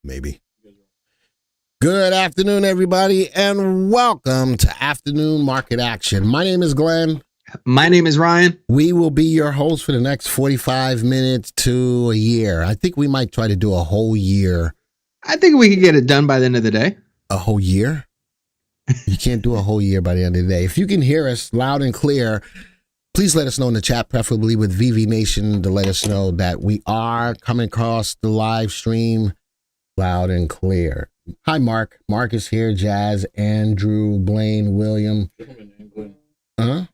maybe. Good afternoon, everybody, and welcome to Afternoon Market Action. My name is Glenn. My name is Ryan. We will be your host for the next 45 minutes to a year. I think we might try to do a whole year. I think we could get it done by the end of the day. A whole year? You can't do a whole year by the end of the day. If you can hear us loud and clear, please let us know in the chat, preferably with VV Nation, to let us know that we are coming across the live stream loud and clear. Hi, Mark. Mark is here. Jazz, Andrew, Blaine, William. Gentlemen and Glenn. Huh?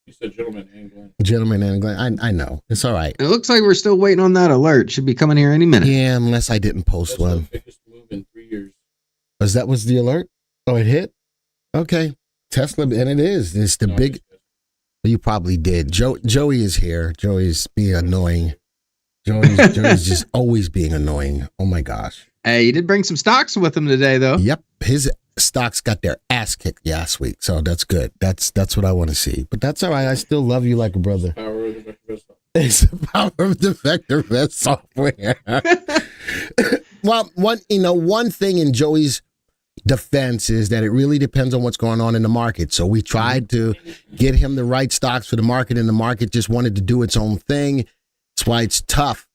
You said gentlemen and Glenn. Gentlemen and Glenn. I know. It's all right. It looks like we're still waiting on that alert. Should be coming here any minute. Yeah, unless I didn't post That's one. the biggest move in 3 years. Was the alert? Oh, it hit? Okay. Tesla, and it is. It's the big. You probably did. Joey is here. Joey's being annoying. Joey's just always being annoying. Oh my gosh. Hey, you did bring some stocks with him today, though. Yep. His stocks got their ass kicked last week, so that's good. That's what I want to see. But that's all right. I still love you like a brother. Power of the VectorVest software. It's the power of the VectorVest software. Well, one thing in Joey's defense is that it really depends on what's going on in the market. So we tried to get him the right stocks for the market, and the market just wanted to do its own thing. That's why it's tough.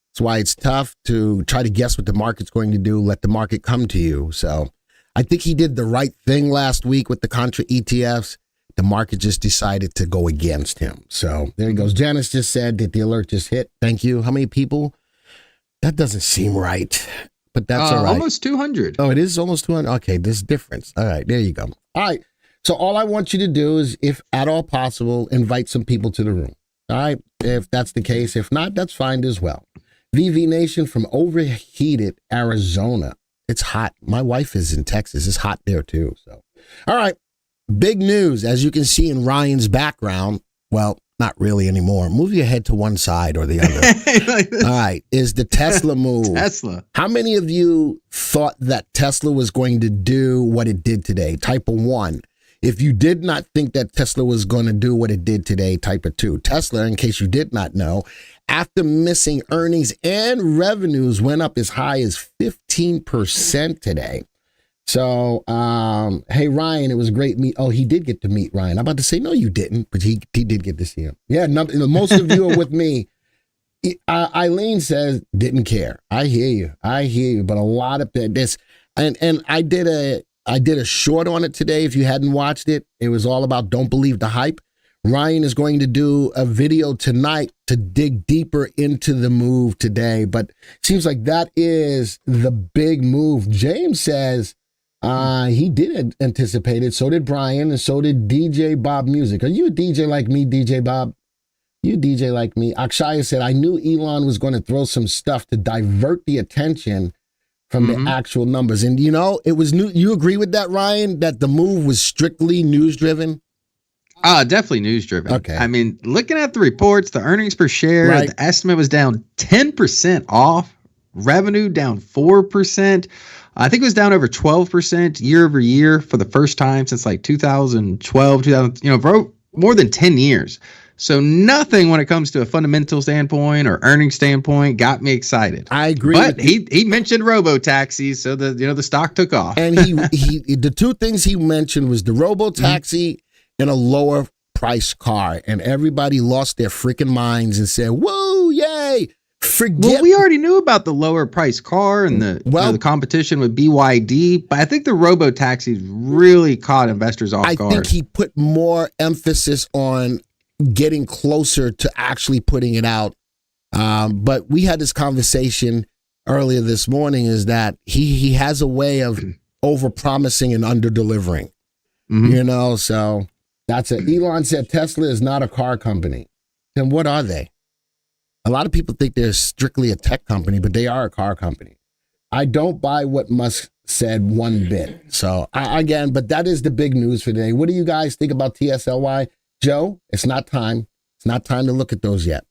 That's why it's tough to try to guess what the market's going to do. Let the market come to you. So I think he did the right thing last week with the contra ETFs. The market just decided to go against him. So there he goes. Janice just said that the alert just hit. Thank you. How many people? That doesn't seem right, but that's all right. Almost 200. Oh, it is almost 200. Okay, there's difference. All right, there you go. All right. So all I want you to do is, if at all possible, invite some people to the room. All right. If that's the case. If not, that's fine as well. VV Nation from overheated Arizona. It's hot. My wife is in Texas. It's hot there too. So, all right. Big news, as you can see in Ryan's background. Well, not really anymore. Move your head to one side or the other. Like this. All right. Is the Tesla move. Tesla. How many of you thought that Tesla was going to do what it did today? Type of 1. If you did not think that Tesla was going to do what it did today, type of 2. Tesla, in case you did not know, after missing earnings and revenues, went up as high as 15% today. So, hey, Ryan, it was great meet. Oh, he did get to meet Ryan. I'm about to say, no, you didn't, but he did get to see him. Yeah, most of you are with me. Eileen says, didn't care. I hear you. But a lot of this, and I did a short on it today. If you hadn't watched it, it was all about don't believe the hype. Ryan is going to do a video tonight to dig deeper into the move today, but it seems like that is the big move. James says he did anticipate it. So did Brian, and so did DJ Bob Music. Are you a DJ like me, DJ Bob? You DJ like me. Akshaya said, I knew Elon was going to throw some stuff to divert the attention from the actual numbers. And, it was new. You agree with that, Ryan, that the move was strictly news driven? Definitely news driven. Okay. I mean, looking at the reports, the earnings per share, Right. the estimate was down 10% off. Revenue down 4%. I think it was down over 12% year over year for the first time since like 2012, for more than 10 years. So nothing when it comes to a fundamental standpoint or earnings standpoint got me excited. I agree. But he mentioned Robo taxis, so the stock took off. And he the two things he mentioned was the Robo taxi and a lower price car, and everybody lost their freaking minds and said, "Whoa, yay!" Well, we already knew about the lower price car and the competition with BYD, but I think the Robo taxis really caught investors off guard. I think he put more emphasis on getting closer to actually putting it out. But we had this conversation earlier this morning, is that he has a way of over-promising and under-delivering. So that's it. Elon said Tesla is not a car company. Then what are they? A lot of people think they're strictly a tech company, but they are a car company. I don't buy what Musk said one bit. So but that is the big news for today. What do you guys think about TSLY? Joe, it's not time. It's not time to look at those yet.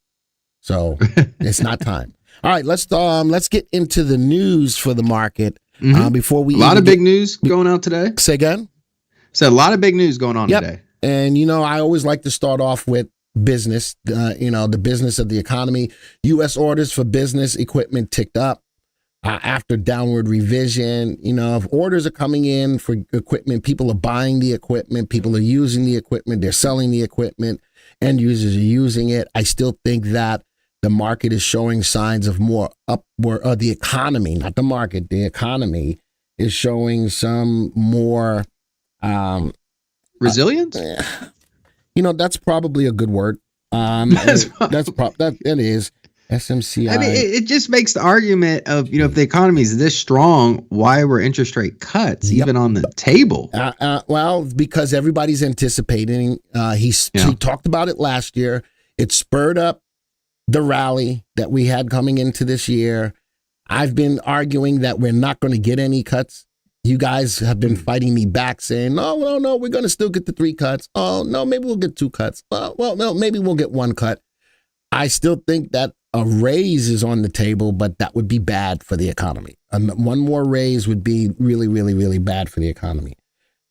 So it's not time. All right, let's get into the news for the market before we. A lot of big news going out today. Say again. So a lot of big news going on today. And I always like to start off with business. The business of the economy. U.S. orders for business equipment ticked up. after downward revision. You know, if orders are coming in for equipment, people are buying the equipment, people are using the equipment, they're selling the equipment, end users are using it. I still think that the market is showing signs of more upward, the economy, not the market, the economy is showing some more resilience. You know, that's probably a good word. That is SMCI. I mean, it just makes the argument of, you know, if the economy is this strong, why were interest rate cuts even on the table? Well, because everybody's anticipating. He talked about it last year. It spurred up the rally that we had coming into this year. I've been arguing that we're not going to get any cuts. You guys have been fighting me back saying, no, we're going to still get the 3 cuts. Oh, no, maybe we'll get 2 cuts. Well, no, maybe we'll get 1 cut. I still think that a raise is on the table, but that would be bad for the economy. One more raise would be really, really, really bad for the economy.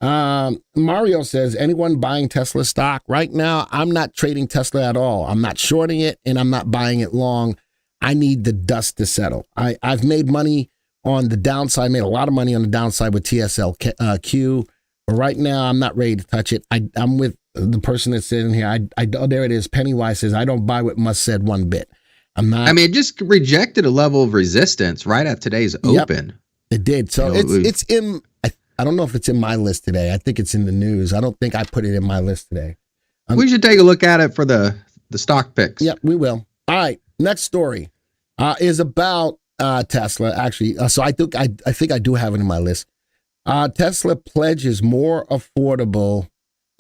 Mario says, anyone buying Tesla stock? Right now, I'm not trading Tesla at all. I'm not shorting it, and I'm not buying it long. I need the dust to settle. I've made money on the downside, made a lot of money on the downside with TSLQ. But right now, I'm not ready to touch it. I'm with the person that's sitting here. Oh, there it is. Pennywise says, I don't buy what Musk said one bit. I'm not. I mean, it just rejected a level of resistance right at today's open. It did. So it's in, I don't know if it's in my list today. I think it's in the news. I don't think I put it in my list today. We should take a look at it for the stock picks. Yep, we will. All right. Next story is about Tesla, actually. So I think I do have it in my list. Tesla pledges more affordable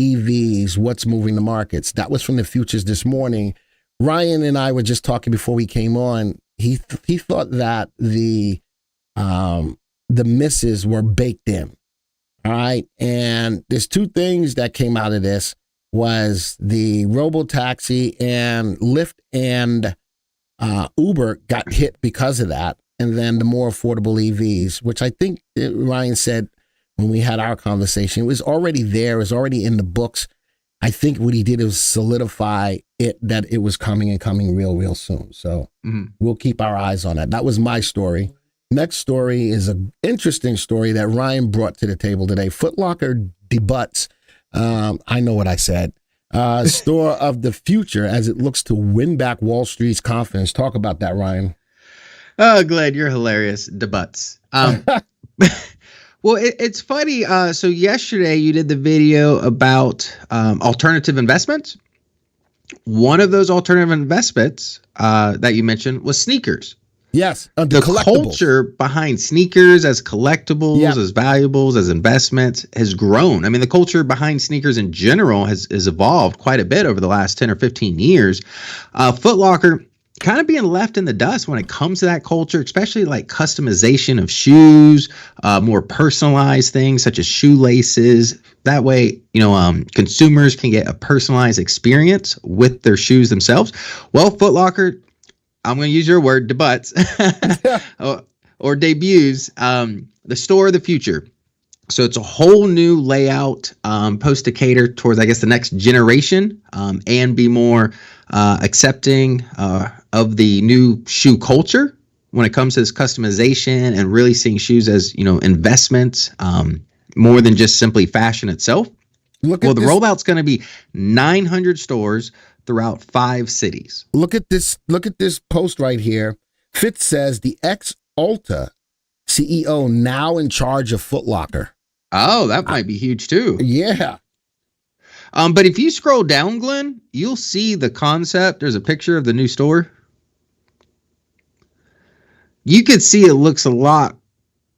EVs. What's moving the markets? That was from the futures this morning. Ryan and I were just talking before we came on. He thought that the misses were baked in. All right, and there's 2 things that came out of this: was the Robo taxi and Lyft and Uber got hit because of that, and then the more affordable EVs, which I think Ryan said when we had our conversation, it was already there, it was already in the books. I think what he did was solidify it, that it was coming and coming real soon. So we'll keep our eyes on that. That was my story. Next story is an interesting story that Ryan brought to the table today. Foot Locker debuts, I know what I said, store of the future as it looks to win back Wall Street's confidence. Talk about that, Ryan. Oh, Glenn, you're hilarious. Debuts. Well, it's funny. So yesterday you did the video about alternative investments. One of those alternative investments that you mentioned was sneakers. Yes. The culture behind sneakers as collectibles, as valuables, as investments has grown. I mean, the culture behind sneakers in general has evolved quite a bit over the last 10 or 15 years. Foot Locker kind of being left in the dust when it comes to that culture, especially like customization of shoes, more personalized things such as shoelaces. That way, consumers can get a personalized experience with their shoes themselves. Well, Foot Locker, I'm going to use your word, debuts or debuts, the store of the future. So it's a whole new layout, supposed to cater towards, I guess, the next generation, and be more accepting of the new shoe culture when it comes to this customization and really seeing shoes as, investments, more than just simply fashion itself. The rollout's going to be 900 stores throughout 5 cities. Look at this post right here. Fitz says the ex-Ulta CEO now in charge of Foot Locker. Oh, that might be huge too. Yeah. But if you scroll down, Glenn, you'll see the concept. There's a picture of the new store. You could see it looks a lot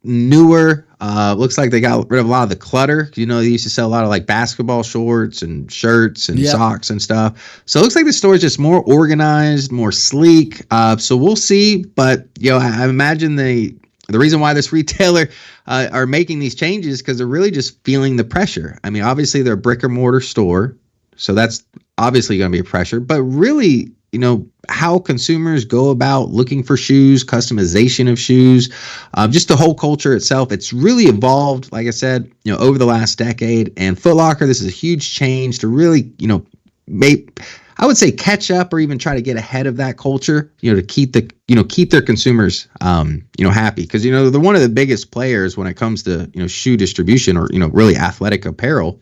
newer. Looks like they got rid of a lot of the clutter. They used to sell a lot of like basketball shorts and shirts and socks and stuff. So it looks like the store is just more organized, more sleek. So we'll see. But I imagine the reason why this retailer are making these changes because they're really just feeling the pressure. I mean, obviously they're a brick and mortar store, so that's obviously going to be a pressure. But really, how consumers go about looking for shoes, customization of shoes, just the whole culture itself. It's really evolved, like I said, over the last decade. And Foot Locker, this is a huge change to really, I would say catch up or even try to get ahead of that culture, to keep their consumers, happy. Because, they're one of the biggest players when it comes to, shoe distribution or, really athletic apparel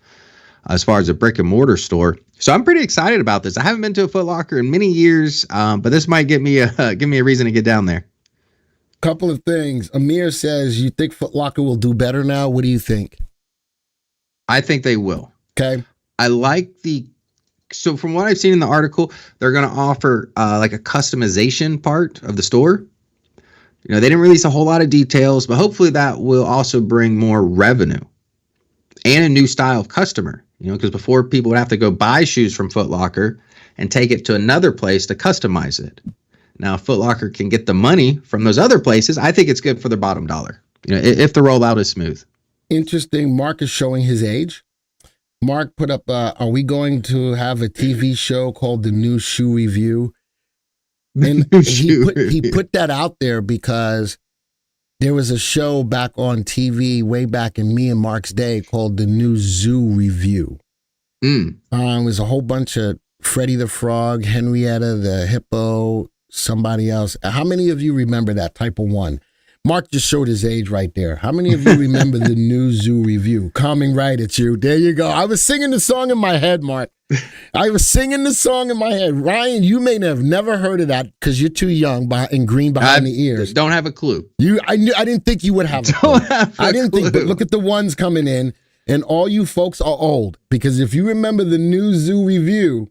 as far as a brick and mortar store. So I'm pretty excited about this. I haven't been to a Foot Locker in many years, but this might give me a reason to get down there. Couple of things. Amir says, you think Foot Locker will do better now? What do you think? I think they will. Okay. I like so from what I've seen in the article, they're going to offer like a customization part of the store. They didn't release a whole lot of details, but hopefully that will also bring more revenue and a new style of customer. Because before people would have to go buy shoes from Foot Locker and take it to another place to customize it. Now, Foot Locker can get the money from those other places. I think it's good for their bottom dollar, if the rollout is smooth. Interesting. Mark is showing his age. Mark put up, are we going to have a TV show called The New Shoe Review? And he put that out there because there was a show back on TV way back in me and Mark's day called The New Zoo Review. It was a whole bunch of Freddie the Frog, Henrietta the Hippo, somebody else. How many of you remember that? Type of one. Mark just showed his age right there. How many of you remember The New Zoo Review? Coming right at you. There you go. I was singing the song in my head, Mark. I was singing the song in my head. Ryan, you may have never heard of that because you're too young and green behind the ears. Don't have a clue. I didn't think you would have a clue. I didn't think, but look at the ones coming in, and all you folks are old because if you remember The New Zoo Review,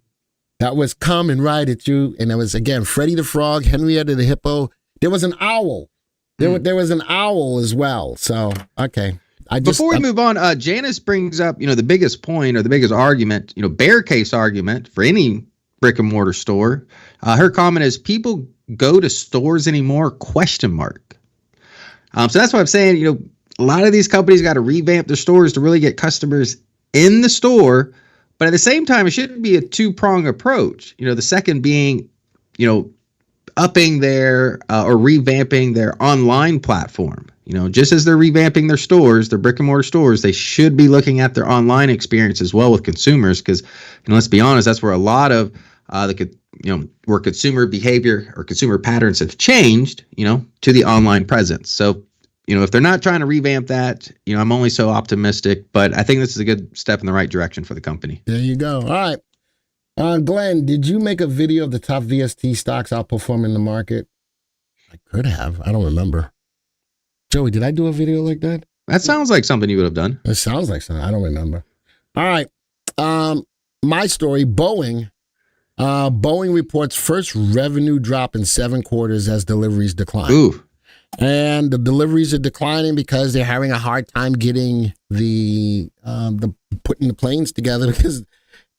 that was coming right at you, and it was, again, Freddie the Frog, Henrietta the Hippo. There was an owl. There was an owl as well. So, okay. Before we move on, Janice brings up, the biggest point or the biggest argument, bear case argument for any brick and mortar store. Her comment is, people go to stores anymore? ? So that's what I'm saying. A lot of these companies got to revamp their stores to really get customers in the store. But at the same time, it shouldn't be a two-prong approach. The second being, upping their or revamping their online platform. Just as they're revamping their stores, their brick and mortar stores, they should be looking at their online experience as well with consumers. Because, let's be honest, that's where a lot of where consumer behavior or consumer patterns have changed, to the online presence. So, if they're not trying to revamp that, I'm only so optimistic. But I think this is a good step in the right direction for the company. There you go. All right. Glenn, did you make a video of the top VST stocks outperforming the market? I could have. I don't remember. Joey, did I do a video like that? That sounds like something you would have done. It sounds like something. I don't remember. All right. My story, Boeing. Boeing reports first revenue drop in 7 quarters as deliveries decline. Ooh. And the deliveries are declining because they're having a hard time getting the putting the planes together because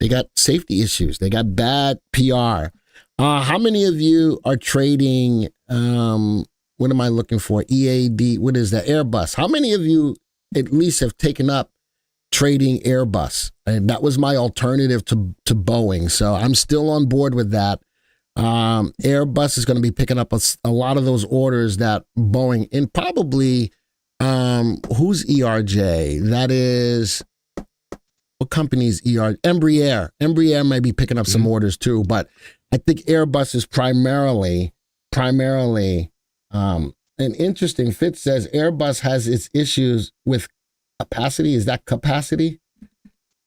they got safety issues. They got bad PR. How many of you are trading, what am I looking for? EAD, what is that? Airbus. How many of you at least have taken up trading Airbus? And that was my alternative to Boeing. So I'm still on board with that. Airbus is going to be picking up a lot of those orders that Boeing, and probably, who's ERJ? That is... What company's Embraer? Embraer might be picking up some orders too, but I think Airbus is primarily. And interesting, Fitz says Airbus has its issues with capacity. Is that capacity?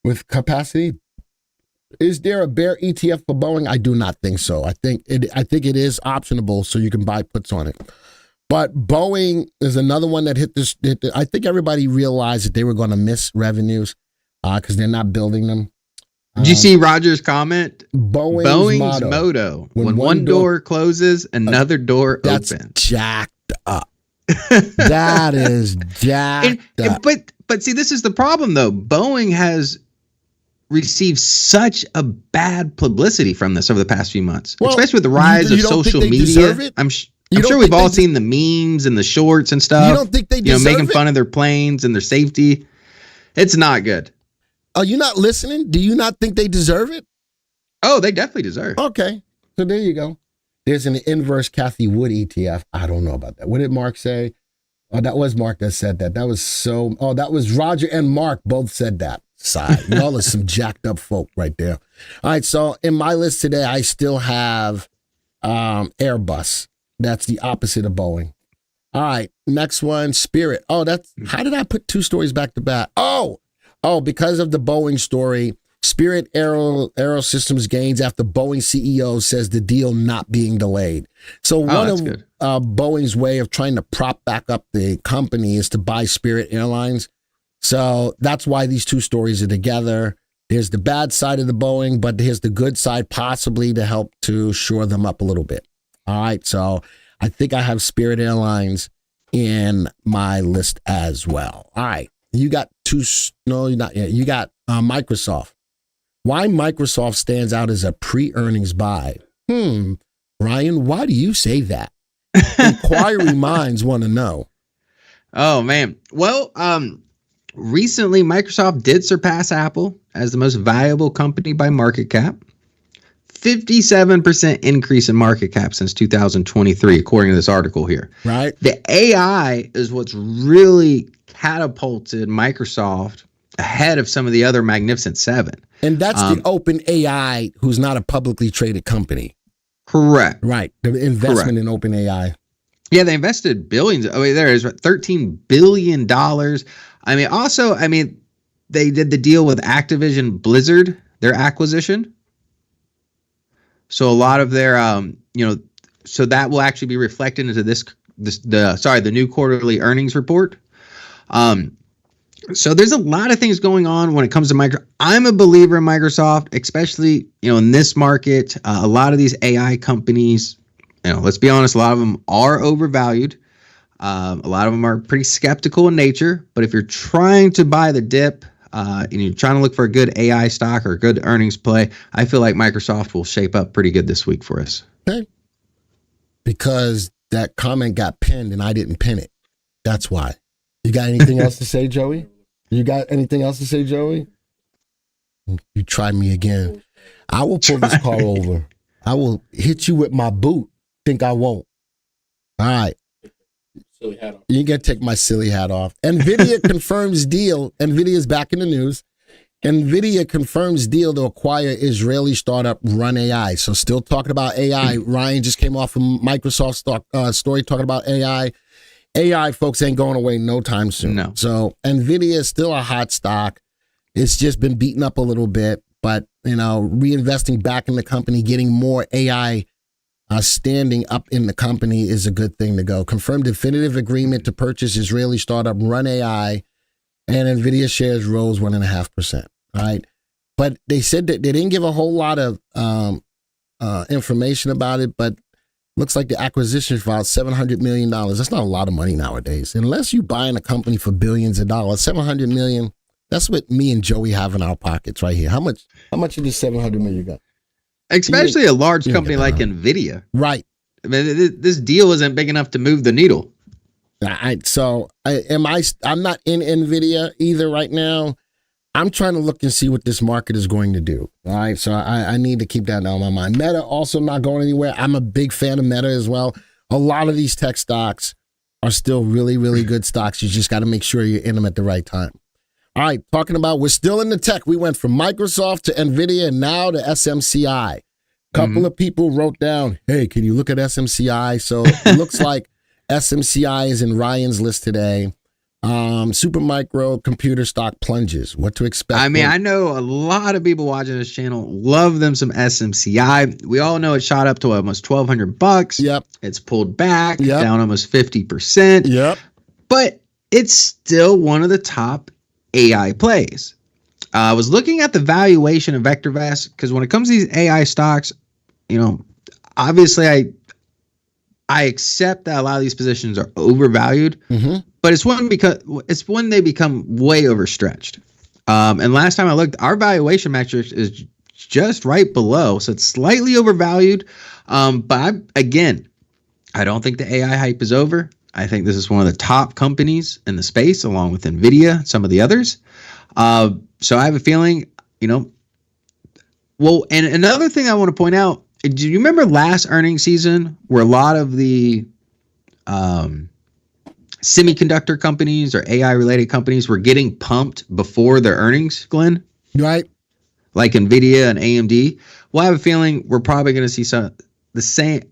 With capacity? Is there a bear ETF for Boeing? I do not think so. I think it is optionable, so you can buy puts on it. But Boeing is another one that hit this. I think everybody realized that they were going to miss revenues. Because they're not building them. Did you see Roger's comment? Boeing's motto. When one door closes, another door opens. That's jacked up. That is jacked up. But see, this is the problem, though. Boeing has received such a bad publicity from this over the past few months, especially with the rise of social media. I'm sure we've all seen the memes and the shorts and stuff. You don't think they deserve making fun of their planes and their safety. It's not good. Are you not listening? Do you not think they deserve it? Oh, they definitely deserve. Okay. So there you go. There's an inverse Kathy Wood ETF. I don't know about that. What did Mark say? Oh, that was Mark that said that. That was Roger and Mark both said that. side. Y'all are some jacked up folk right there. All right, so in my list today, I still have Airbus. That's the opposite of Boeing. All right, next one, Spirit. Oh, how did I put two stories back to back? Oh, because of the Boeing story, Spirit Aerosystems gains after Boeing CEO says the deal not being delayed. So one of Boeing's way of trying to prop back up the company is to buy Spirit Airlines. So that's why these two stories are together. There's the bad side of the Boeing, but here's the good side, possibly to help to shore them up a little bit. All right, so I think I have Spirit Airlines in my list as well. All right, you got not yet. You got Microsoft. Why Microsoft stands out as a pre-earnings buy? Ryan, why do you say that? Inquiry minds want to know. Oh, man. Well, recently Microsoft did surpass Apple as the most valuable company by market cap. 57% increase in market cap since 2023, according to this article here. Right. The AI is what's really catapulted Microsoft ahead of some of the other Magnificent Seven. And that's the Open AI, who's not a publicly traded company. Correct. Right. The investment in Open AI. Yeah, they invested billions. Oh, wait, there is $13 billion. They did the deal with Activision Blizzard, their acquisition. So a lot of their, so that will actually be reflected into the new quarterly earnings report. So there's a lot of things going on when it comes to Microsoft. I'm a believer in Microsoft, especially, in this market. A lot of these AI companies, let's be honest, a lot of them are overvalued. A lot of them are pretty skeptical in nature. But if you're trying to buy the dip and you're trying to look for a good AI stock or a good earnings play, I feel like Microsoft will shape up pretty good this week for us. Okay. Because that comment got pinned and I didn't pin it. That's why. You got anything else to say, Joey? You tried me again. I will pull this car over. I will hit you with my boot. Think I won't. All right. Silly hat off. You can take my silly hat off. NVIDIA confirms deal. NVIDIA's back in the news. NVIDIA confirms deal to acquire Israeli startup Run AI. So still talking about AI. Ryan just came off of Microsoft story talking about AI. AI, folks, ain't going away no time soon. No. So NVIDIA is still a hot stock. It's just been beaten up a little bit, but, reinvesting back in the company, getting more AI standing up in the company is a good thing to go. Confirmed definitive agreement to purchase Israeli startup Run AI, and NVIDIA shares rose 1.5%. All right. But they said that they didn't give a whole lot of information about it, but looks like the acquisition for about $700 million. That's not a lot of money nowadays. Unless you're buying a company for billions of dollars, $700 million, that's what me and Joey have in our pockets right here. How much of this $700 million you got? Especially a large company like NVIDIA. Right. I mean, this deal isn't big enough to move the needle. I'm not in NVIDIA either right now. I'm trying to look and see what this market is going to do. All right. So I need to keep that on my mind. Meta also not going anywhere. I'm a big fan of Meta as well. A lot of these tech stocks are still really, really good stocks. You just got to make sure you're in them at the right time. All right. Talking about, we're still in the tech. We went from Microsoft to NVIDIA and now to SMCI. Couple of people wrote down, hey, can you look at SMCI? So it looks like SMCI is in Ryan's list today. Supermicro computer stock plunges. What to expect? I mean, I know a lot of people watching this channel love them some SMCI. We all know it shot up to almost $1,200. Yep. It's pulled back Yep. down almost 50%. Yep. But it's still one of the top AI plays. I was looking at the valuation of VectorVest because when it comes to these AI stocks, obviously I accept that a lot of these positions are overvalued, but it's when they become way overstretched. And last time I looked, our valuation metrics is just right below, so it's slightly overvalued. But I don't think the AI hype is over. I think this is one of the top companies in the space, along with NVIDIA, some of the others. So I have a feeling, well, and another thing I want to point out, do you remember last earnings season where a lot of the semiconductor companies or AI related companies were getting pumped before their earnings, Glenn, Right? like Nvidia and AMD. Well, I have a feeling we're probably going to see some the same.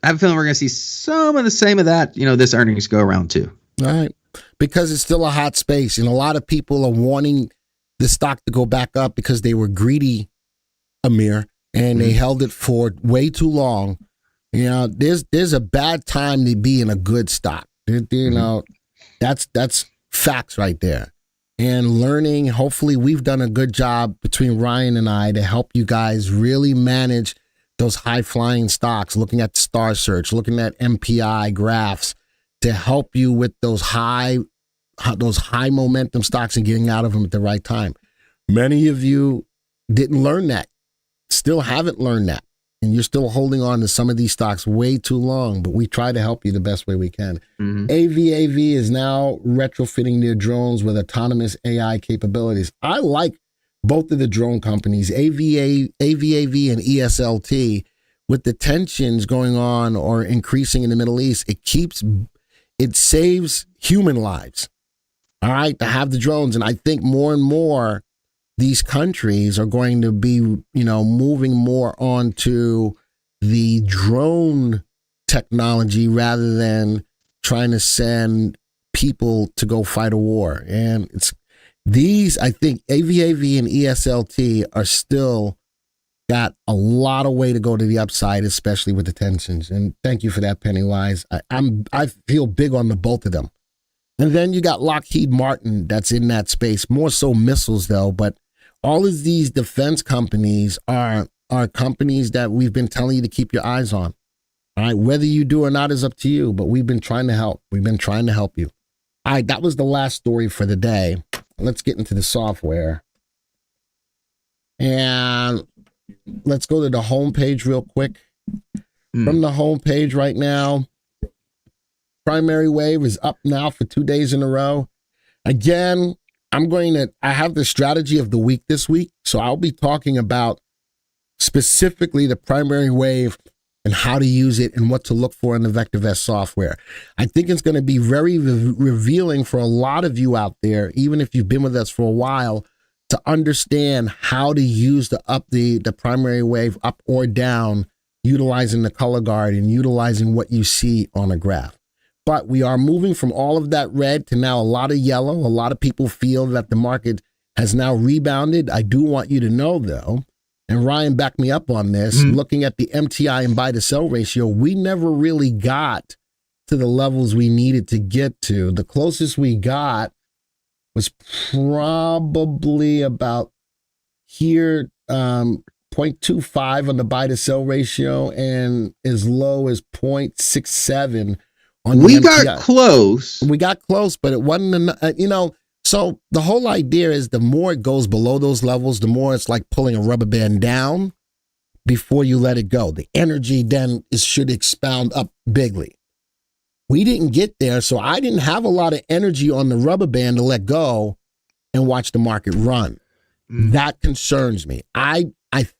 I have a feeling we're going to see some of the same of that, this earnings go around too. Right. Because it's still a hot space, and a lot of people are wanting the stock to go back up because they were greedy, Amir, and they held it for way too long. There's a bad time to be in a good stock. That's facts right there. And learning, hopefully we've done a good job between Ryan and I to help you guys really manage those high flying stocks, looking at Star Search, looking at MPI graphs to help you with those high momentum stocks and getting out of them at the right time. Many of you didn't learn that, still haven't learned that. And you're still holding on to some of these stocks way too long, but we try to help you the best way we can. AV is now retrofitting their drones with autonomous AI capabilities. I like both of the drone companies, AVAV and ESLT, with the tensions going on or increasing in the Middle East. It saves human lives, all right, to have the drones. And I think more and more these countries are going to be, moving more onto the drone technology rather than trying to send people to go fight a war. And I think AVAV and ESLT are still got a lot of way to go to the upside, especially with the tensions. And thank you for that, Pennywise. I feel big on the both of them. And then you got Lockheed Martin that's in that space, more so missiles though, but all of these defense companies are companies that we've been telling you to keep your eyes on. All right, whether you do or not is up to you, but we've been trying to help. We've been trying to help you. All right, that was the last story for the day. Let's get into the software. And let's go to the home page real quick. From the home page right now, primary wave is up now for 2 days in a row. Again, I have the strategy of the week this week, so I'll be talking about specifically the primary wave and how to use it and what to look for in the VectorVest software. I think it's going to be very revealing for a lot of you out there, even if you've been with us for a while, to understand how to use the primary wave up or down, utilizing the color guard and utilizing what you see on a graph. But we are moving from all of that red to now a lot of yellow. A lot of people feel that the market has now rebounded. I do want you to know, though, and Ryan backed me up on this, looking at the MTI and buy to sell ratio, we never really got to the levels we needed to get to. The closest we got was probably about here, 0.25 on the buy to sell ratio and as low as 0.67 on the We MTI. got close. We got close, but it wasn't, so the whole idea is the more it goes below those levels, the more it's like pulling a rubber band down before you let it go. The energy then should expound up bigly. We didn't get there, so I didn't have a lot of energy on the rubber band to let go and watch the market run. That concerns me. I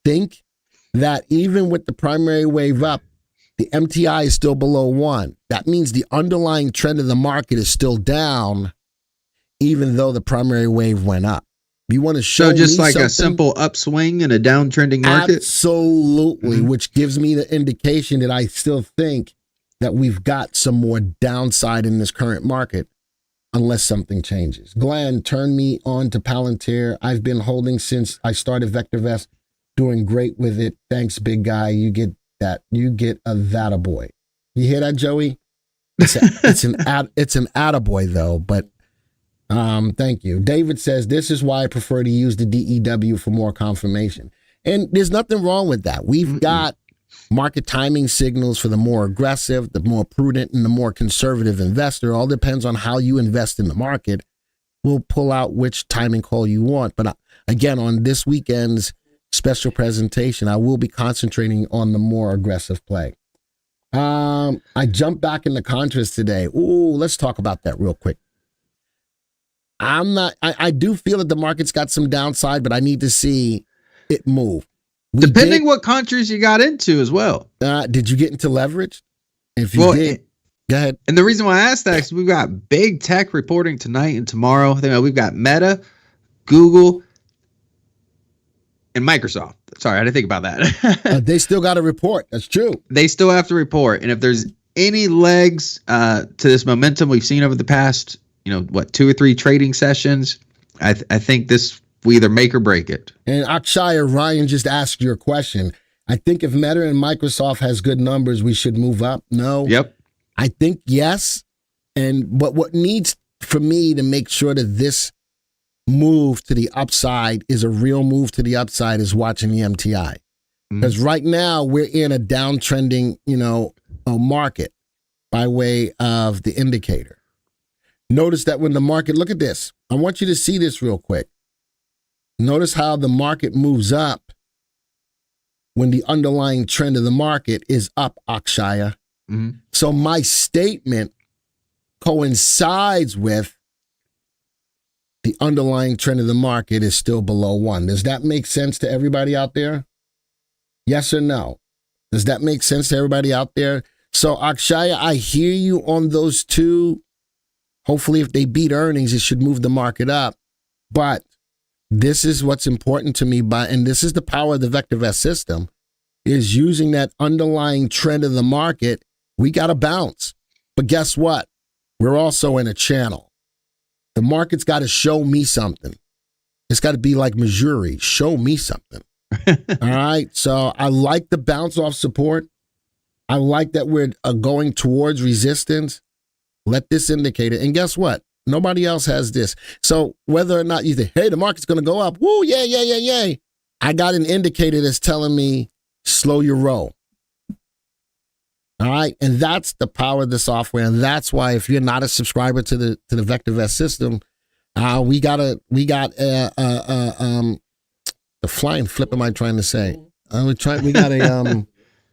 think that even with the primary wave up, the MTI is still below 1. That means the underlying trend of the market is still down, even though the primary wave went up. You want to show So just me like something? a simple upswing in a downtrending market? Absolutely, which gives me the indication that I still think that we've got some more downside in this current market unless something changes. Glenn, turn me on to Palantir. I've been holding since I started VectorVest, doing great with it. Thanks, big guy. You get that. You get a attaboy. You hear that, Joey? It's an attaboy though, but thank you. David says, this is why I prefer to use the DEW for more confirmation. And there's nothing wrong with that. We've got market timing signals for the more aggressive, the more prudent, and the more conservative investor. All depends on how you invest in the market. We'll pull out which timing call you want. But again, on this weekend's special presentation, I will be concentrating on the more aggressive play. I jumped back into contrast today. Ooh, let's talk about that real quick. I do feel that the market's got some downside, but I need to see it move. Depending what countries you got into as well. Did you get into leverage? If you did, Go ahead. And the reason why I asked that is we've got big tech reporting tonight and tomorrow. We've got Meta, Google, and Microsoft. Sorry, I didn't think about that. They still got to report. That's true. They still have to report. And if there's any legs to this momentum we've seen over the past, 2 or 3 trading sessions, I think this will either make or break it. And Akshaya, Ryan just asked your question. I think if Meta and Microsoft has good numbers, we should move up. No. Yep. I think yes. But what needs for me to make sure that this move to the upside is a real move to the upside is watching the MTI. Because right now we're in a downtrending, a market by way of the indicator. Notice that when the market, look at this. I want you to see this real quick. Notice how the market moves up when the underlying trend of the market is up, Akshaya. Mm-hmm. So my statement coincides with the underlying trend of the market is still below 1. Does that make sense to everybody out there? Yes or no? Does that make sense to everybody out there? So Akshaya, I hear you on those two. Hopefully if they beat earnings, it should move the market up. But this is what's important to me, and this is the power of the VectorVest system, is using that underlying trend of the market. We got to bounce. But guess what? We're also in a channel. The market's got to show me something. It's got to be like Missouri. Show me something. All right. So I like the bounce off support. I like that we're going towards resistance. Let this indicate it. And guess what? Nobody else has this. So whether or not you think, hey, the market's going to go up. Woo, yay. I got an indicator that's telling me slow your roll. All right. And that's the power of the software. And that's why if you're not a subscriber to the VectorVest system, we got the flying flip am I trying to say? We got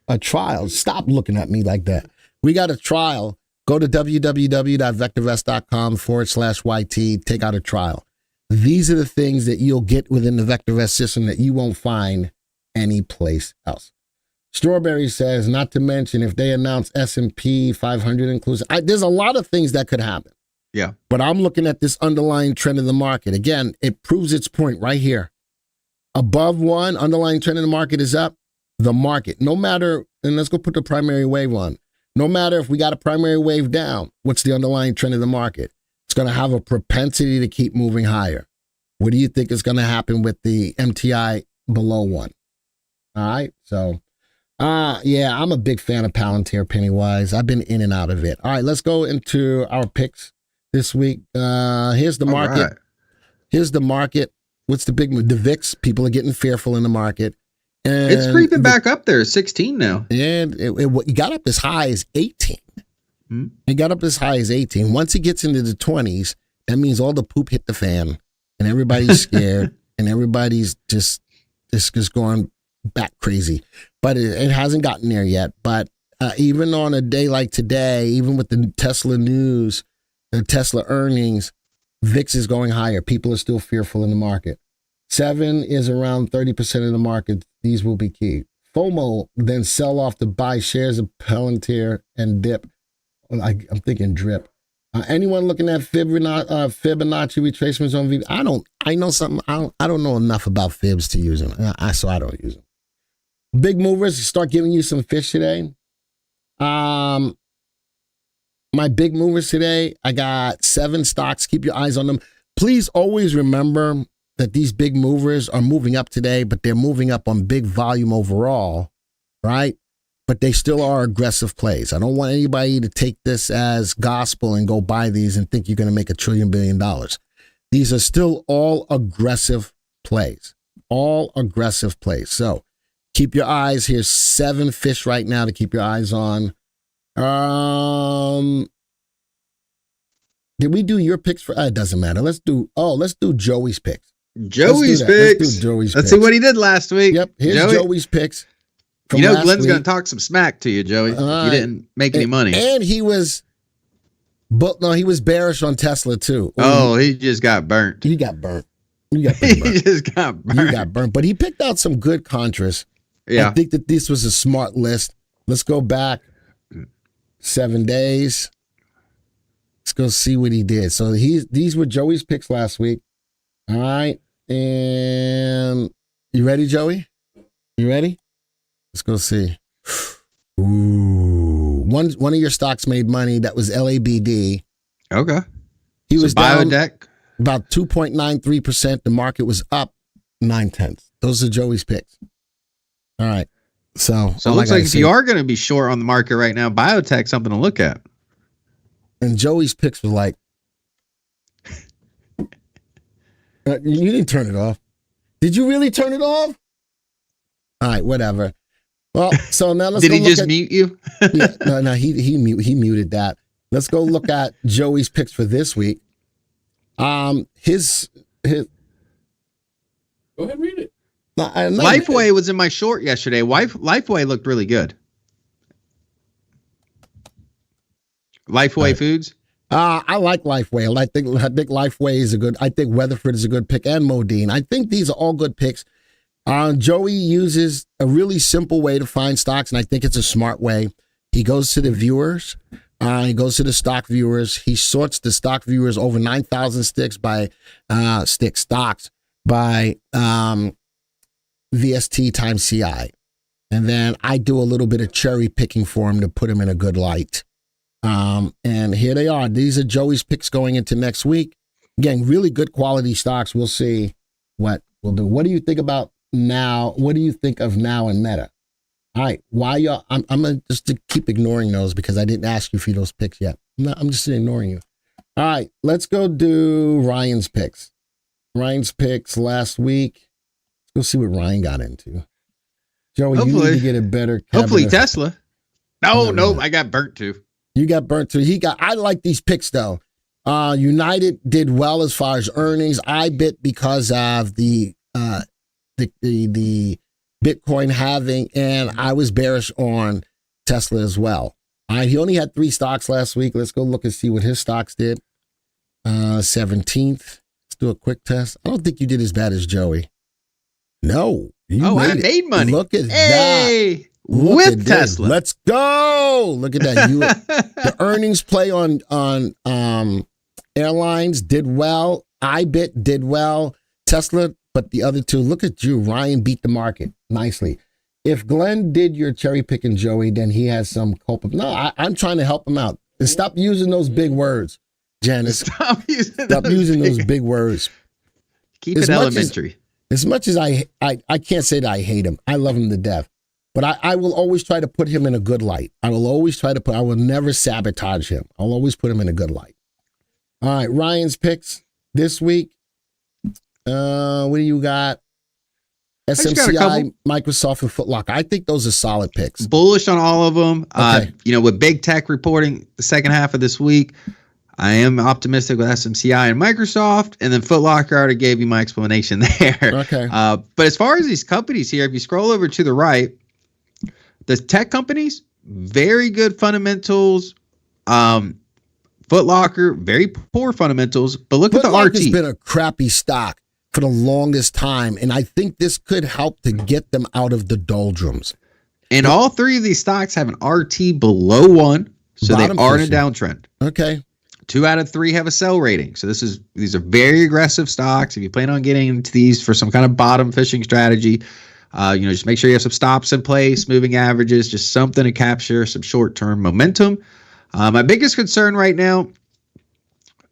a trial. Stop looking at me like that. We got a trial. Go to www.vectorvest.com/YT, take out a trial. These are the things that you'll get within the VectorVest system that you won't find anyplace else. Strawberry says, not to mention if they announce S&P 500 inclusive, there's a lot of things that could happen. Yeah. But I'm looking at this underlying trend of the market. Again, it proves its point right here. Above 1, underlying trend of the market is up. The market, no matter, and let's go put the primary wave on. No matter if we got a primary wave down, what's the underlying trend of the market? It's going to have a propensity to keep moving higher. What do you think is going to happen with the MTI below 1? All right. So, yeah, I'm a big fan of Palantir Pennywise. I've been in and out of it. All right, let's go into our picks this week. Here's the market. Right. Here's the market. What's the big move? The VIX. People are getting fearful in the market. And it's creeping back up there. 16 now. And it got up as high as 18. Mm-hmm. It got up as high as 18. Once it gets into the 20s, that means all the poop hit the fan and everybody's scared and everybody's just going back crazy. But it hasn't gotten there yet. But even on a day like today, even with the Tesla news, the Tesla earnings, VIX is going higher. People are still fearful in the market. 7 is around 30% of the market. These will be key. FOMO, then sell off to buy shares of Palantir and dip. I'm thinking drip. Anyone looking at Fibonacci retracements on V? I know something. I don't know enough about fibs to use them. So I don't use them. Big movers, start giving you some fish today. My big movers today, I got 7 stocks. Keep your eyes on them. Please always remember that these big movers are moving up today, but they're moving up on big volume overall, right? But they still are aggressive plays. I don't want anybody to take this as gospel and go buy these and think you're going to make $1 trillion billion. These are still all aggressive plays, So keep your eyes. Here's 7 fish right now to keep your eyes on. Did we do your picks for? It doesn't matter. Let's do Joey's picks. Joey's picks. Let's see what he did last week. Yep. Here's Joey's picks. Glenn's going to talk some smack to you, Joey. You didn't make any money. And he was bearish on Tesla too. Oh, he just got burnt. He got burnt. He just got burnt. He got burnt. But he picked out some good contras. Yeah. I think that this was a smart list. Let's go back 7 days. Let's go see what he did. So these were Joey's picks last week. All right. And you ready, Joey? You ready? Let's go see. Ooh. One of your stocks made money. That was LABD. Okay. He was down Biotech. about 2.93%. The market was up 0.9. Those are Joey's picks. All right. So it looks like if you are going to be short on the market right now, biotech something to look at. And Joey's picks were like, you didn't turn it off. Did you really turn it off? All right, whatever. Well, so now let's. Did he just mute you? Yeah, no, he muted that. Let's go look at Joey's picks for this week. His. Go ahead, read it. Lifeway was in my short yesterday. Lifeway looked really good. Lifeway Foods. I like Lifeway. I think Lifeway is a good. I think Weatherford is a good pick, and Modine. I think these are all good picks. Joey uses a really simple way to find stocks, and I think it's a smart way. He goes to the viewers. He goes to the stock viewers. He sorts the stock viewers over 9,000 stocks by VST times CI, and then I do a little bit of cherry picking for him to put him in a good light. And here they are. These are Joey's picks going into next week. Again, really good quality stocks. We'll see what we'll do. What do you think about now? What do you think of Now and Meta? All right. Why y'all? I'm gonna just to keep ignoring those because I didn't ask you for those picks yet. I'm just ignoring you. All right. Let's go do Ryan's picks. Ryan's picks last week. Let's go see what Ryan got into. Joey, you need to get a better. Hopefully Tesla. No, I got burnt too. You got burnt too. I like these picks though. United did well as far as earnings. I bit because of the Bitcoin halving, and I was bearish on Tesla as well. All right, he only had 3 stocks last week. Let's go look and see what his stocks did. 17th. Let's do a quick test. I don't think you did as bad as Joey. No. I made money. Look at that. With Tesla. Let's go. Look at that. The earnings play on airlines did well. iBit did well. Tesla, but the other two, look at you. Ryan beat the market nicely. If Glenn did your cherry picking, Joey, then he has some culpability. No, I'm trying to help him out. And stop using those big words, Janice. Stop using those big words. Keep it elementary. As much as I can't say that I hate him. I love him to death. But I will always try to put him in a good light. I will never sabotage him. I'll always put him in a good light. All right, Ryan's picks this week. What do you got? SMCI, Microsoft, and Foot Locker. I think those are solid picks. Bullish on all of them. Okay. With big tech reporting the second half of this week, I am optimistic with SMCI and Microsoft, and then Foot Locker. I already gave you my explanation there. Okay. But as far as these companies here, if you scroll over to the right, the tech companies, very good fundamentals. Foot Locker, very poor fundamentals. But look at the RT. It's been a crappy stock for the longest time, and I think this could help to get them out of the doldrums. And all 3 of these stocks have an RT below 1, so they are in a downtrend. Okay. 2 out of 3 have a sell rating. So these are very aggressive stocks. If you plan on getting into these for some kind of bottom fishing strategy, just make sure you have some stops in place, moving averages, just something to capture some short-term momentum. My biggest concern right now,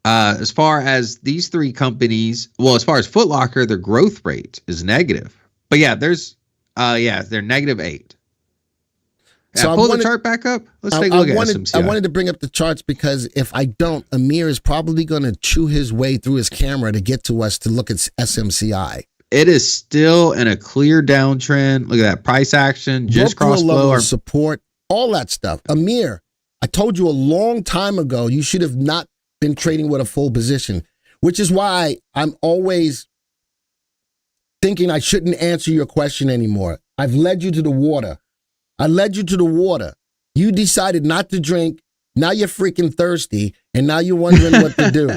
as far as these 3 companies, well, as far as Foot Locker, their growth rate is negative. But yeah, they're -8. So pull the chart back up. Let's take a look at SMCI. I wanted to bring up the charts because if I don't, Amir is probably going to chew his way through his camera to get to us to look at SMCI. It is still in a clear downtrend. Look at that price action, just cross below our support, all that stuff. Amir, I told you a long time ago you should have not been trading with a full position, which is why I'm always thinking I shouldn't answer your question anymore. I've led you to the water. You decided not to drink. Now you're freaking thirsty, and now you're wondering what to do.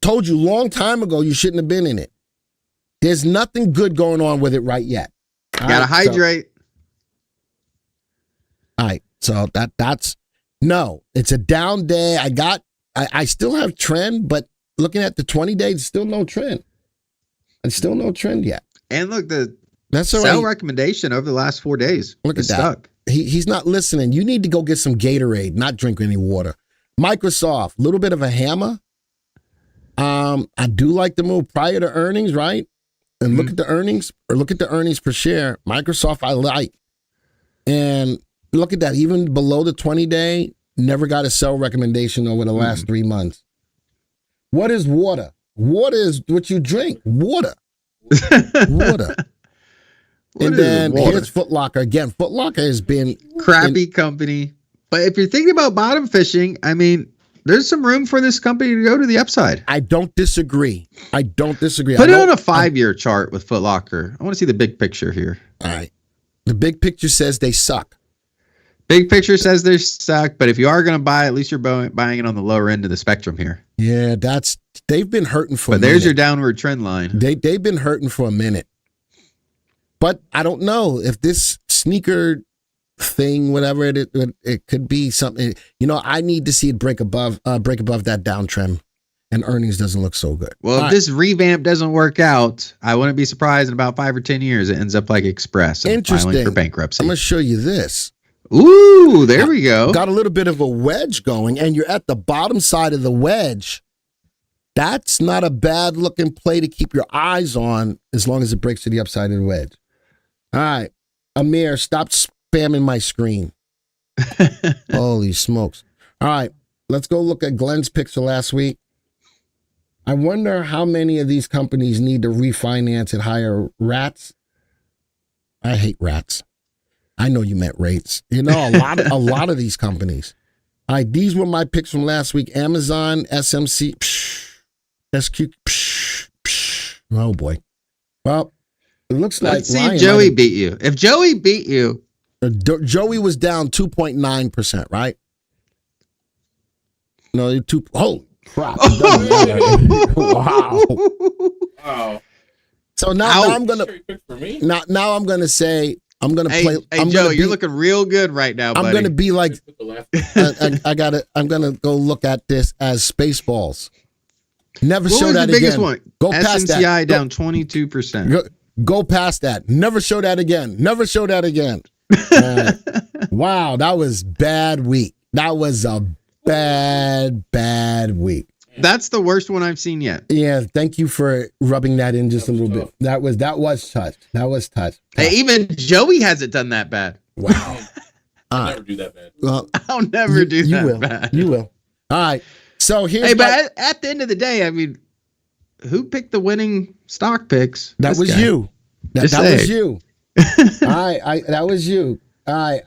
Told you long time ago you shouldn't have been in it. There's nothing good going on with it right yet. Gotta hydrate. All right, so that's No, it's a down day. I still have trend, but looking at the 20 days, still no trend. It's still no trend yet. And look, That's all sell right. recommendation over the last 4 days. Look at It's that. stuck. He's not listening. You need to go get some Gatorade, not drink any water. Microsoft, a little bit of a hammer. I do like the move prior to earnings, right? And look at the earnings, or look at the earnings per share. Microsoft, I like. And look at that. Even below the 20-day, never got a sell recommendation over the last 3 months. What is water? Water is what you drink. Water. Water. And then here's Foot Locker. Again, Foot Locker has been crappy company. But if you're thinking about bottom fishing, I mean, there's some room for this company to go to the upside. I don't disagree. Put it on a 5-year chart with Foot Locker. I want to see the big picture here. All right. The big picture says they suck. Big picture says they suck, but if you are going to buy, at least you're buying it on the lower end of the spectrum here. Yeah, they've been hurting for a minute. But there's your downward trend line. They've been hurting for a minute. But I don't know if this sneaker thing, whatever it could be something. I need to see it break above that downtrend, and earnings doesn't look so good. Well, if this revamp doesn't work out, I wouldn't be surprised in about 5 or 10 years it ends up like Express and filing for bankruptcy. I'm gonna show you this. Ooh, there we go. Got a little bit of a wedge going, and you're at the bottom side of the wedge. That's not a bad looking play to keep your eyes on as long as it breaks to the upside of the wedge. All right, Amir, stop spamming my screen. Holy smokes. All right, let's go look at Glenn's picks for last week. I wonder how many of these companies need to refinance at higher rates. I hate rats. I know you meant rates. A lot of these companies. All right, these were my picks from last week. Amazon, SMC, SQ. Oh boy. Well, it looks like let's see if Joey beat you. If Joey beat you, Joey was down 2.9%, right? No, holy crap. Wow. So now I'm gonna now I'm gonna say I'm gonna play. Hey, Joe, you're looking real good right now, buddy. I'm gonna be like I'm gonna go look at this as Spaceballs. Never show that again. What was the biggest one? Go past that. SMCI down 22%. Go past that. Never show that again. Never show that again. Wow, that was bad week. That was a bad week. That's the worst one I've seen yet. Yeah, thank you for rubbing that in just a little bit. That was touch. That was touch. Hey, even Joey hasn't done that bad. Wow. I'll never do that bad. Well, I'll never do that bad. You will. All right. So here's but at the end of the day, I mean, who picked the winning stock picks? That was you. That was you. All right, that was you. All right.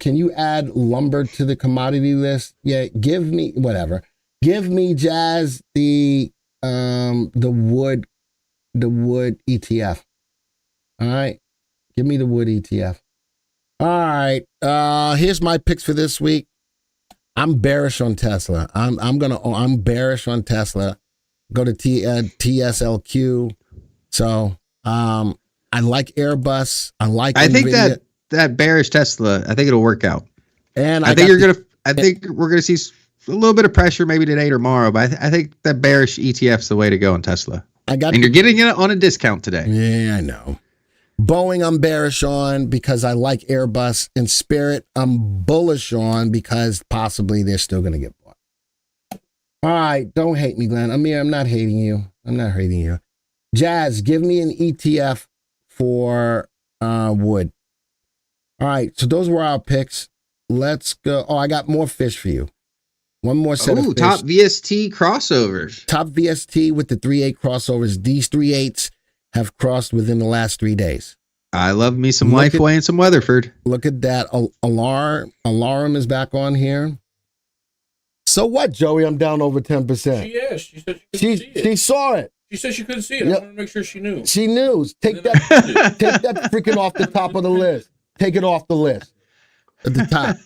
Can you add lumber to the commodity list? Yeah, give me whatever. Give me Jazz the wood ETF. All right. Give me the wood ETF. All right. Here's my picks for this week. I'm bearish on Tesla. I'm bearish on Tesla. Go to TSLQ. So I like Airbus. I think that bearish Tesla, I think it'll work out. And I think we're gonna see a little bit of pressure maybe today or tomorrow, but I think that bearish ETF's the way to go in Tesla. And you're getting it on a discount today. Yeah, I know. Boeing, I'm bearish on because I like Airbus. And Spirit, I'm bullish on because possibly they're still going to get bought. All right, don't hate me, Glenn. I'm not hating you. Jazz, give me an ETF for wood. All right, so those were our picks. Let's go. Oh, I got more fish for you. One more set of fish. Top VST crossovers. Top VST with the 3/8 crossovers. These 3/8s have crossed within the last 3 days. I love me some Lifeway and some Weatherford. Look at that. Alarm is back on here. So what, Joey? I'm down over 10%. She said she couldn't see it. She saw it. She said she couldn't see it. Yep. I wanted to make sure she knew. She knew. Take that freaking off the top of the list. Take it off the list. At the top.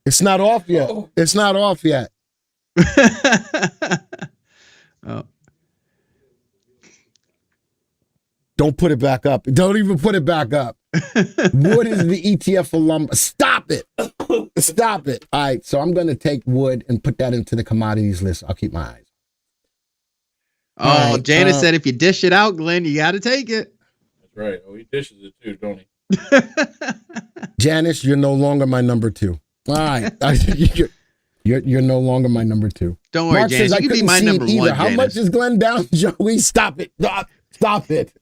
It's not off yet. Oh. It's not off yet. Oh. Don't put it back up. Don't even put it back up. Wood is the ETF for lumber. Stop it. Stop it. All right, so I'm going to take wood and put that into the commodities list. I'll keep my eyes. Oh, right, Janice said if you dish it out, Glenn, you got to take it. That's right. Oh, he dishes it too, don't he? Janice, you're no longer my number 2. All right. You're no longer my number 2. Don't worry, Mark Janice. says, You can be my number 1, How much is Glenn down, Joey? Stop it. Stop it.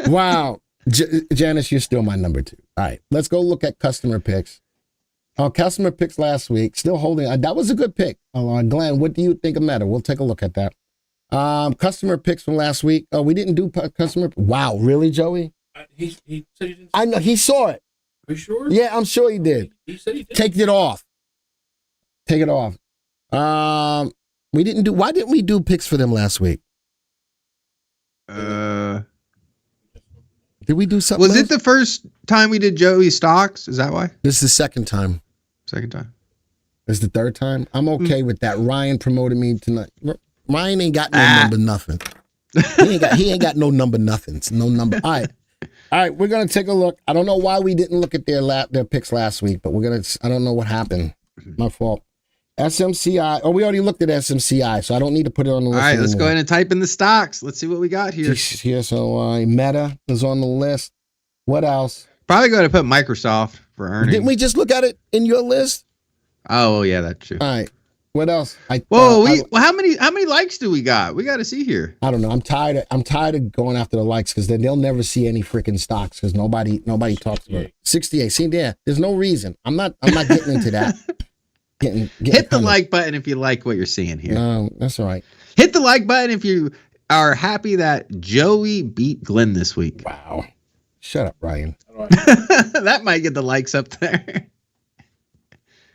Wow. Janice, you're still my number 2. All right. Let's go look at customer picks. Customer picks last week. Still holding. That was a good pick. Glenn, what do you think of Meta? We'll take a look at that. Customer picks from last week. Oh, we didn't do customer. Wow. Really, Joey? He said he didn't. I know. He saw it. Are you sure? Yeah, I'm sure he did. He said he did. Take it off. Take it off. We didn't do. Why didn't we do picks for them last week? Did we do something? Was it the first time we did Joey stocks? Is that why? This is the second time. Second time. It's the third time. I'm okay with that. Ryan promoted me tonight. Ryan ain't got no number nothing. He ain't got no number nothings. No number. All right. We're gonna take a look. I don't know why we didn't look at their picks last week, but we're gonna. I don't know what happened. My fault. SMCI. Oh, we already looked at SMCI, so I don't need to put it on the list. All right, let's anymore. go ahead and type in the stocks. Let's see what we got here. So Meta is on the list. What else? Probably going to put Microsoft for earnings. Didn't we just look at it in your list? Oh, yeah, that's true. All right. What else? How many likes do we got? We got to see here. I don't know. I'm tired of going after the likes because then they'll never see any freaking stocks because nobody talks about it. 68. See there. There's no reason. I'm not getting into that. Hit the like button if you like what you're seeing here. No, that's all right. Hit the like button if you are happy that Joey beat Glenn this week. Wow. Shut up, Ryan. That might get the likes up there.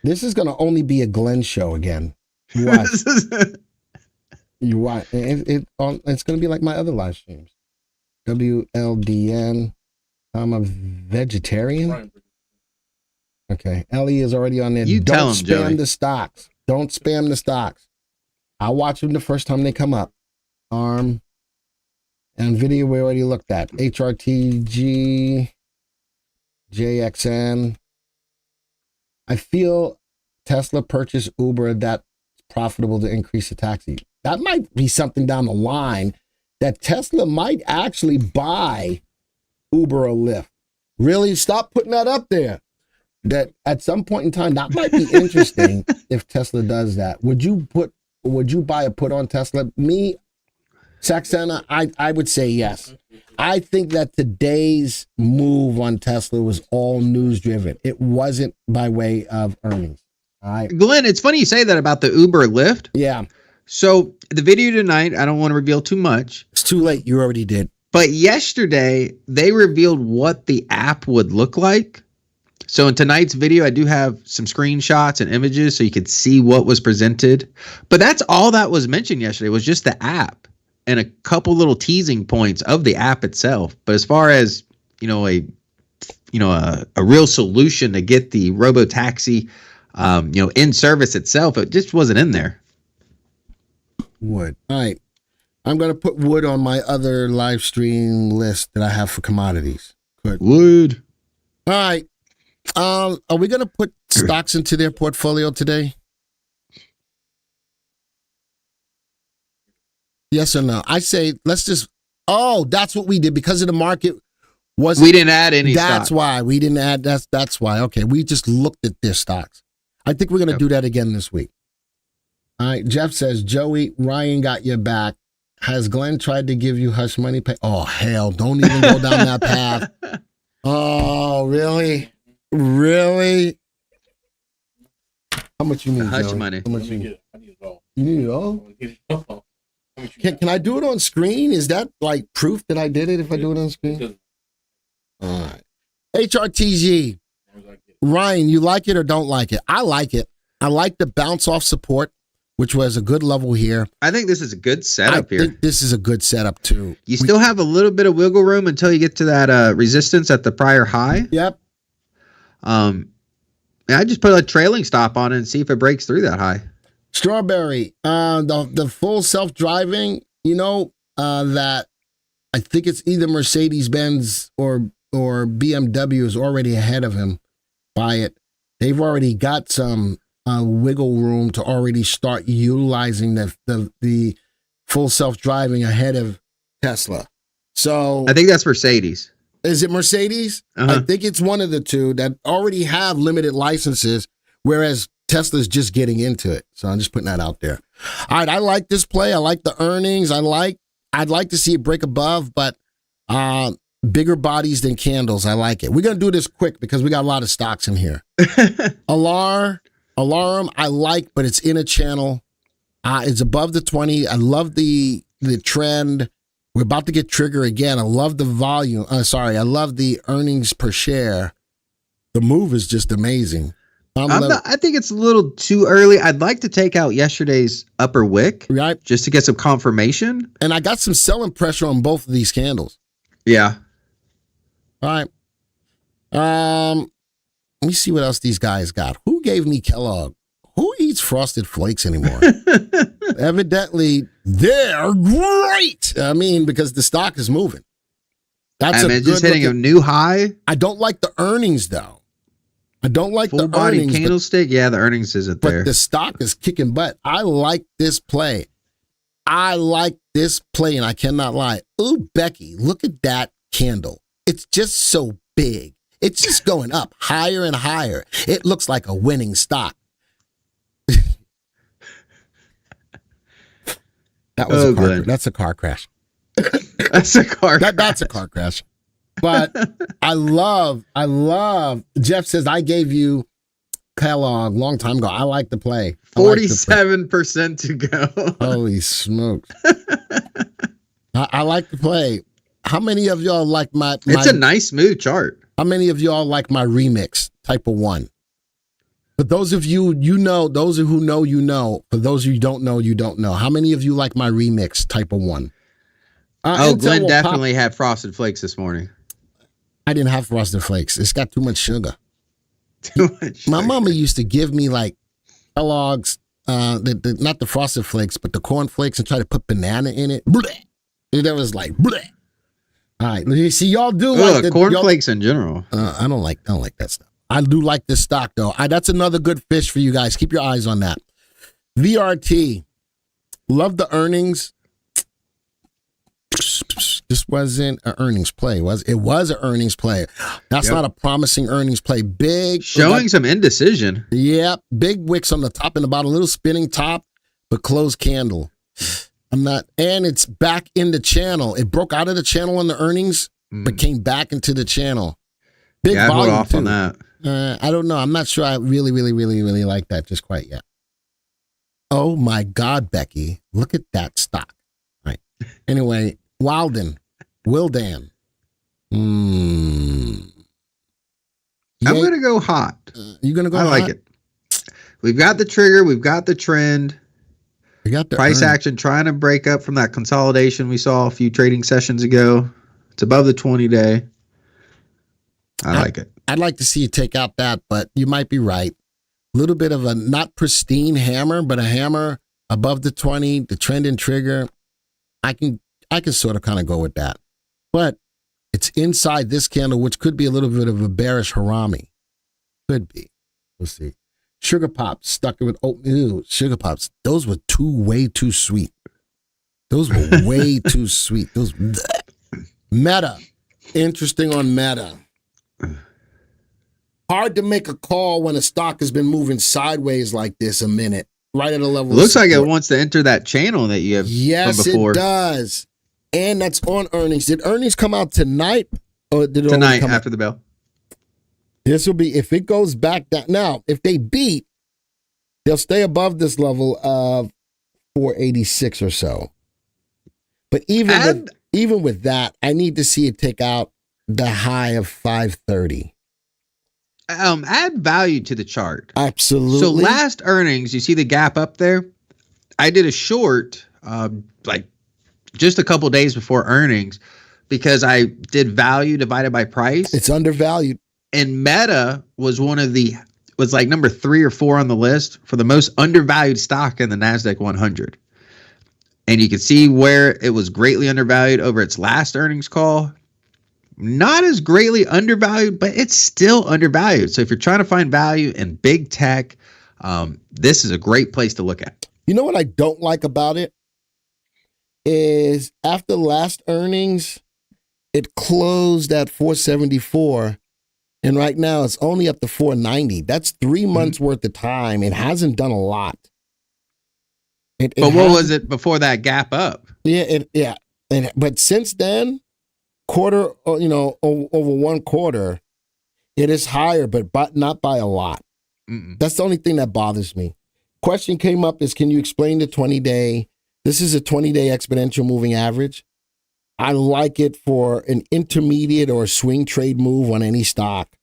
This is going to only be a Glenn show again. You watch. You watch. It's going to be like my other live streams. WLDN. I'm a vegetarian. Okay. Ellie is already on there. Don't spam the stocks. Don't spam the stocks. I watch them the first time they come up. ARM. And video we already looked at. HRTG. JXN. I feel Tesla purchased Uber that's profitable to increase the taxi. That might be something down the line that Tesla might actually buy Uber or Lyft. Really? Stop putting that up there. That at some point in time, that might be interesting if Tesla does that. Would you buy a put on Tesla? Me, Saxena, I would say yes. I think that today's move on Tesla was all news driven. It wasn't by way of earnings. All right. Glenn, it's funny you say that about the Uber Lyft. Yeah. So the video tonight, I don't want to reveal too much. It's too late. You already did. But yesterday, they revealed what the app would look like. So in tonight's video, I do have some screenshots and images so you could see what was presented. But that's all that was mentioned yesterday was just the app and a couple little teasing points of the app itself. But as far as, a real solution to get the Robo taxi, in service itself, it just wasn't in there. Wood. All right. I'm going to put wood on my other live stream list that I have for commodities. Good. Wood. All right. Are we going to put stocks into their portfolio today? Yes or no? I say let's just. Oh, that's what we did because of the market. We didn't add any. That's why we didn't add. That's why. Okay, we just looked at their stocks. I think we're going to do that again this week. All right. Jeff says, Joey, Ryan got your back. Has Glenn tried to give you hush money pay? Oh hell! Don't even go down that path. Oh really? Really? How much you need? Hush Joey? money. How much you need? I need it all. You need it all? Can I do it on screen? Is that like proof that I did it if I do it on screen? All right. HRTG. Ryan, you like it or don't like it? I like it. I like the bounce off support, which was a good level here. I think this is a good setup here. I think this is a good setup too. You still have a little bit of wiggle room until you get to that resistance at the prior high. Yep. I just put a trailing stop on it and see if it breaks through that high. Strawberry, the full self-driving, that I think it's either Mercedes-Benz or BMW is already ahead of him by it. They've already got some wiggle room to already start utilizing the full self-driving ahead of Tesla. So I think that's Mercedes. is it Mercedes? I think it's one of the two that already have limited licenses, whereas Tesla's just getting into it. So I'm just putting that out there. All right, I like this play. I like the earnings. I'd like to see it break above, but bigger bodies than candles. I like it. We're going to do this quick because we got a lot of stocks in here. Alarm, I like, but it's in a channel. It's above the 20. I love the trend. We're about to get trigger again. I love the volume. I love the earnings per share. The move is just amazing. I think it's a little too early. I'd like to take out yesterday's upper wick, right, just to get some confirmation. And I got some selling pressure on both of these candles. Yeah. All right. Let me see what else these guys got. Who gave me Kellogg? Who eats Frosted Flakes anymore? Evidently, they're great. I mean, because the stock is moving. It's just hitting a new high. I don't like the earnings, though. I don't like full the body earnings. Candlestick. Yeah, the earnings isn't there. But the stock is kicking butt. I like this play. And I cannot lie. Ooh, Becky, look at that candle. It's just so big. It's just going up higher and higher. It looks like a winning stock. That's a car crash. That's a car crash. That's a car crash. But I love, Jeff says, I gave you Kellogg a long time ago. I like the play. 47% to go. Holy smokes. I like the play. How many of y'all like my... It's a nice smooth chart. How many of y'all like my remix, type of 1? For those of you, those who know, you know. For those of you who don't know, you don't know. How many of you like my remix, type of 1? Glenn definitely had Frosted Flakes this morning. I didn't have Frosted Flakes. It's got too much sugar. Too much sugar. My mama used to give me like Kellogg's, not the Frosted Flakes, but the corn flakes and try to put banana in it. Blech. And that was like, bleh. All right, let me see. Y'all do like the cornflakes in general. I don't like that stuff. I do like this stock though. That's another good fish for you guys. Keep your eyes on that. VRT, love the earnings. This wasn't an earnings play, was it? It was an earnings play. That's not a promising earnings play. Big showing some indecision. Yeah, big wicks on the top and the bottom, a little spinning top, but closed candle. And it's back in the channel. It broke out of the channel on the earnings, but came back into the channel. Big volume off on that. I don't know. I'm not sure I really like that just quite yet. Oh my God, Becky. Look at that stock. All right. Anyway, Wildan. I'm going to go hot. You're going to go hot? I like it. We've got the trigger. We've got the trend. We got the price action trying to break up from that consolidation we saw a few trading sessions ago. It's above the 20-day. I like it. I'd like to see you take out that, but you might be right. A little bit of a not pristine hammer, but a hammer above the 20, the trend and trigger. I can sort of kind of go with that. But it's inside this candle, which could be a little bit of a bearish harami. Could be. We'll see. Sugar Pops stuck with oatmeal. Sugar Pops. Those were way too sweet. Those were way too sweet. Those Meta. Interesting on Meta. Hard to make a call when a stock has been moving sideways like this a minute. Right at a level. Looks like it wants to enter that channel that you have from before. Yes, it does. And that's on earnings. Did earnings come out tonight? Or did it tonight after the bell? This will be, if it goes back down. Now, if they beat, they'll stay above this level of 486 or so. But even with that, I need to see it take out the high of 530. Add value to the chart. Absolutely. So last earnings, you see the gap up there? I did a short, like just a couple days before earnings, because I did value divided by price. It's undervalued. And Meta was was like number 3 or 4 on the list for the most undervalued stock in the NASDAQ 100. And you can see where it was greatly undervalued over its last earnings call. Not as greatly undervalued, but it's still undervalued. So if you're trying to find value in big tech, this is a great place to look at. You know what I don't like about it is after last earnings, it closed at 474, and right now it's only up to 490. That's 3 months worth of time. It hasn't done a lot. But what was it before that gap up? Yeah. But since then, quarter, over 1 quarter, it is higher, but not by a lot. That's the only thing that bothers me. Question came up is, can you explain the 20-day? This is a 20-day exponential moving average. I like it for an intermediate or swing trade move on any stock.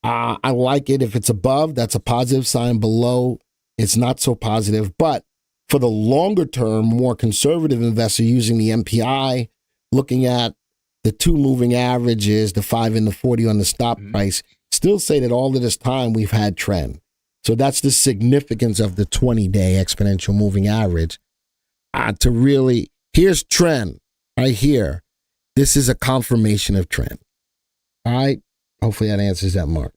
I like it if it's above, that's a positive sign. Below, it's not so positive. But for the longer term, more conservative investor using the MPI, looking at the 2 moving averages, the 5 and the 40 on the stop price, still say that all of this time we've had trend. So that's the significance of the 20-day exponential moving average. Here's trend right here. This is a confirmation of trend. All right. Hopefully that answers that, Mark.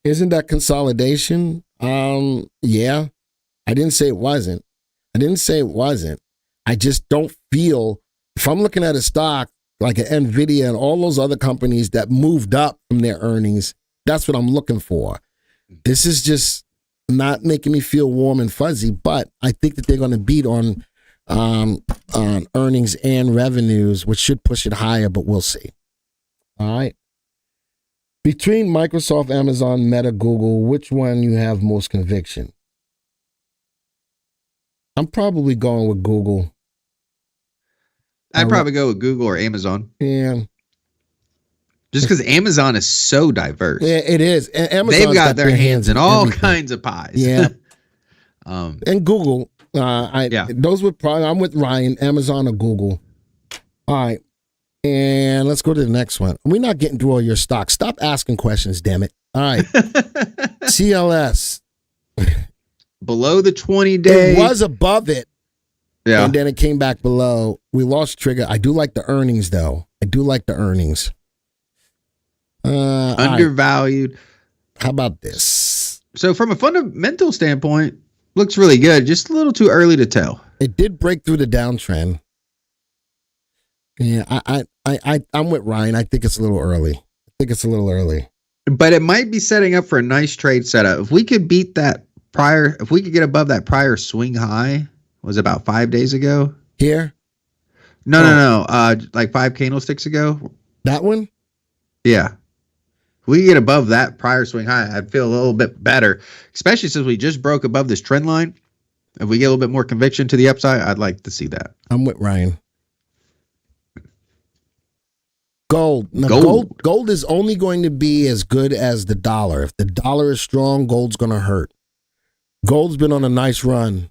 Isn't that consolidation? Yeah. I didn't say it wasn't. I just don't feel, if I'm looking at a stock like an NVIDIA and all those other companies that moved up from their earnings, that's what I'm looking for. This is just not making me feel warm and fuzzy, but I think that they're going to beat on earnings and revenues, which should push it higher, but we'll see. All right. Between Microsoft, Amazon, Meta, Google, which one you have most conviction? I'm probably going with Google. I'd probably go with Google or Amazon. Yeah. Just because Amazon is so diverse. Yeah, it is. Amazon's they've got their hands in all kinds of pies. Yeah. And Google, those would probably, I'm with Ryan, Amazon or Google. All right. And let's go to the next one. We're not getting through all your stocks. Stop asking questions, damn it. All right. CLS. Below the 20-day. It was above it. Yeah. And then it came back below. We lost trigger. I do like the earnings, though. Undervalued. Right. How about this? So from a fundamental standpoint, looks really good. Just a little too early to tell. It did break through the downtrend. Yeah, I'm with Ryan. I think it's a little early. But it might be setting up for a nice trade setup. If we could beat that if we could get above that prior swing high, was about 5 days ago? Here? No. Like 5 candlesticks ago. That one? Yeah. If we get above that prior swing high, I'd feel a little bit better, especially since we just broke above this trend line. If we get a little bit more conviction to the upside, I'd like to see that. I'm with Ryan. Gold. Now, gold is only going to be as good as the dollar. If the dollar is strong, gold's going to hurt. Gold's been on a nice run.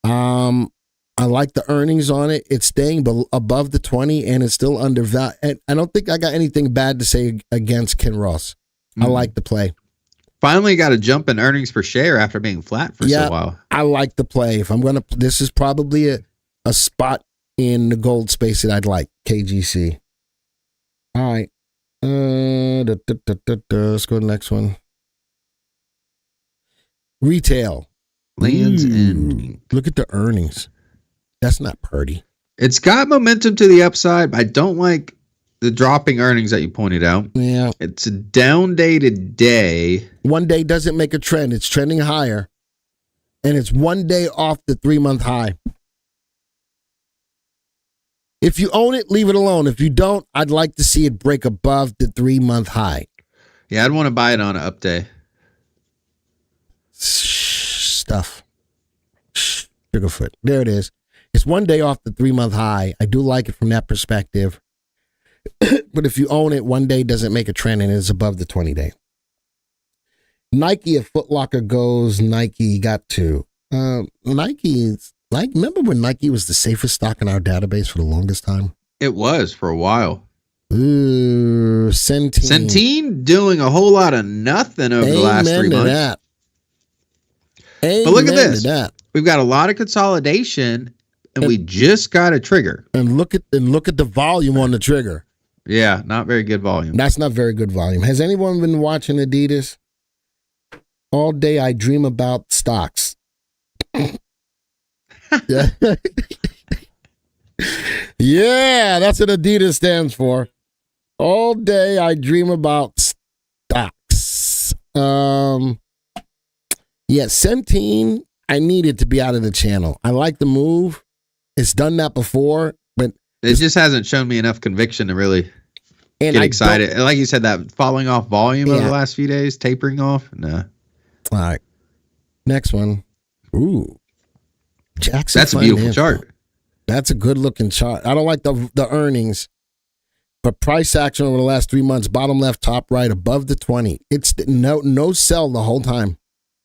I like the earnings on it. It's staying above the 20 and it's still undervalued. And I don't think I got anything bad to say against Ken Ross. I like the play. Finally got a jump in earnings per share after being flat for so while. I like the play. This is probably a spot in the gold space that I'd like. KGC. All right. Let's go to the next one. Retail. Lands End. Look at the earnings. That's not pretty. It's got momentum to the upside, but I don't like the dropping earnings that you pointed out. Yeah. It's a down day today. 1 day doesn't make a trend. It's trending higher. And it's 1 day off the 3-month high. If you own it, leave it alone. If you don't, I'd like to see it break above the 3-month high. Yeah, I'd want to buy it on an up day. Stuff. Sugarfoot. There it is. It's 1 day off the 3-month high. I do like it from that perspective. But if you own it, 1 day doesn't make a trend and it's above the 20-day. Nike, if Foot Locker goes, Nike got to. Remember when Nike was the safest stock in our database for the longest time? It was for a while. Ooh, Centene. Centene doing a whole lot of nothing over the last 3 months. That. But look at this. We've got a lot of consolidation and we just got a trigger. And look at the volume on the trigger. Yeah, not very good volume. That's not very good volume. Has anyone been watching Adidas? All day I dream about stocks. Yeah. Yeah, that's what Adidas stands for. All day I dream about stocks. Yeah, Centene, I needed to be out of the channel. I like the move. It's done that before, but It just hasn't shown me enough conviction to really and get I excited. And like you said, that falling off volume over Yeah. the last few days, tapering off. No, All right. Next one. Ooh. Jackson that's a beautiful Financial. chart. That's a good looking chart. I don't like the earnings, but price action over the last 3 months, bottom left, top right, above the 20. It's no sell the whole time.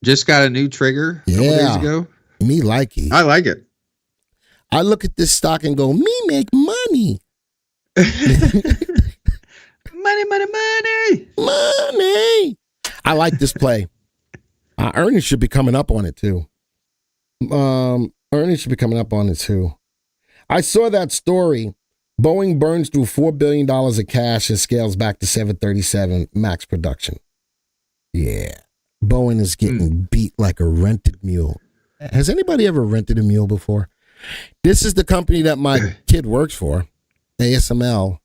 Just got a new trigger a couple days ago. Me likey. I like it. I look at this stock and go, me make money. Money, money, money. Money. I like this play. Earnings should be coming up on it too. Earnings should be coming up on it too. I saw that story. Boeing burns through $4 billion of cash and scales back to 737 MAX production. Yeah. Boeing is getting beat like a rented mule. Has anybody ever rented a mule before? This is the company that my kid works for, ASML.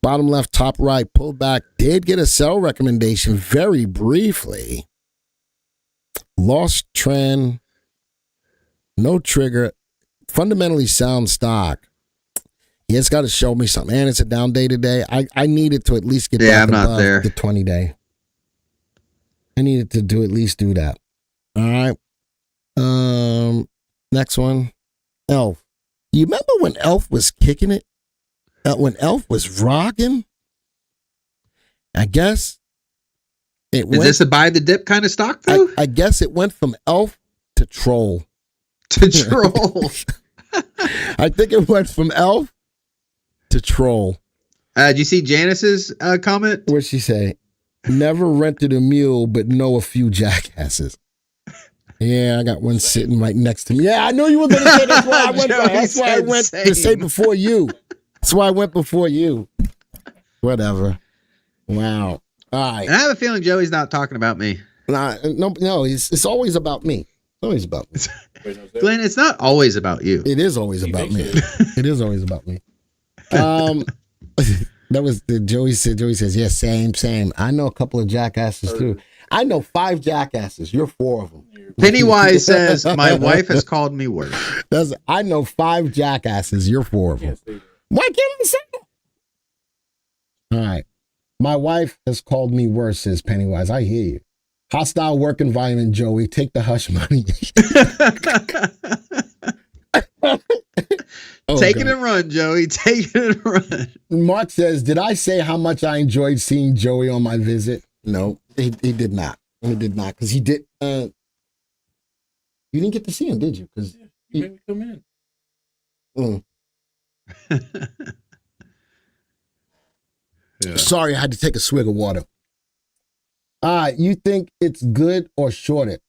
Bottom left, top right, pulled back. Did get a sell recommendation very briefly. Lost trend. No trigger. Fundamentally sound stock. Yeah, it's got to show me something. And it's a down day today. I needed to at least get back I'm not above there. the 20-day. I needed to at least do that. All right. Next one. Elf. You remember when Elf was kicking it? When Elf was rocking? I guess it Is this a buy the dip kind of stock though? I guess it went from Elf to Troll. To troll. I think it went from Elf to Troll. Did you see Janice's comment? What'd she say? Never rented a mule, but know a few jackasses. Yeah, I got one sitting right next to me. Yeah, I knew you were going to say that's why I went. That's why I went to say before you. That's why I went before you. Whatever. Wow. All right. And I have a feeling Joey's not talking about me. No. It's always about me. It's always about me. Glenn, it's not always about you. It is always about me. It is always about me. That was the Joey says, yeah, same. I know a couple of jackasses too. I know 5 jackasses. You're 4 of them. Pennywise says, my wife has called me worse. I know 5 jackasses. You're 4 of them. Why can't I say that? All right. My wife has called me worse, says Pennywise. I hear you. Hostile work environment, Joey. Take the hush money. Take it and run, Joey. Take it and run. Mark says, did I say how much I enjoyed seeing Joey on my visit? No, he did not. He did not, because he did. You didn't get to see him, did you? Because you made me come in. Yeah. Sorry, I had to take a swig of water. You think it's good or shorted?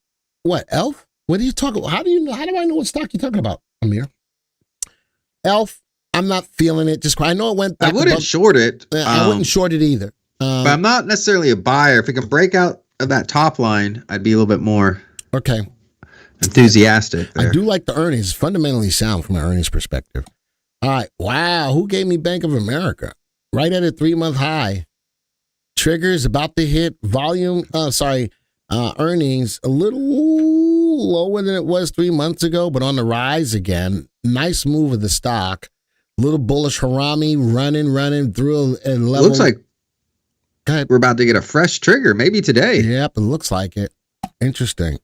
What, Elf? What are you talking about? How do I know what stock you're talking about, Amir? Elf, I'm not feeling it. Just I know it went back. I wouldn't short it. I wouldn't short it either. But I'm not necessarily a buyer. If it can break out of that top line, I'd be a little bit more okay. Enthusiastic there. I do like the earnings. Fundamentally sound from an earnings perspective. All right. Wow. Who gave me Bank of America? Right at a 3-month high. Triggers about to hit. Volume. Earnings a little lower than it was 3 months ago, but on the rise again. Nice move of the stock. Little bullish harami running through a level. Looks like we're about to get a fresh trigger, maybe today. Yep, it looks like it. Interesting.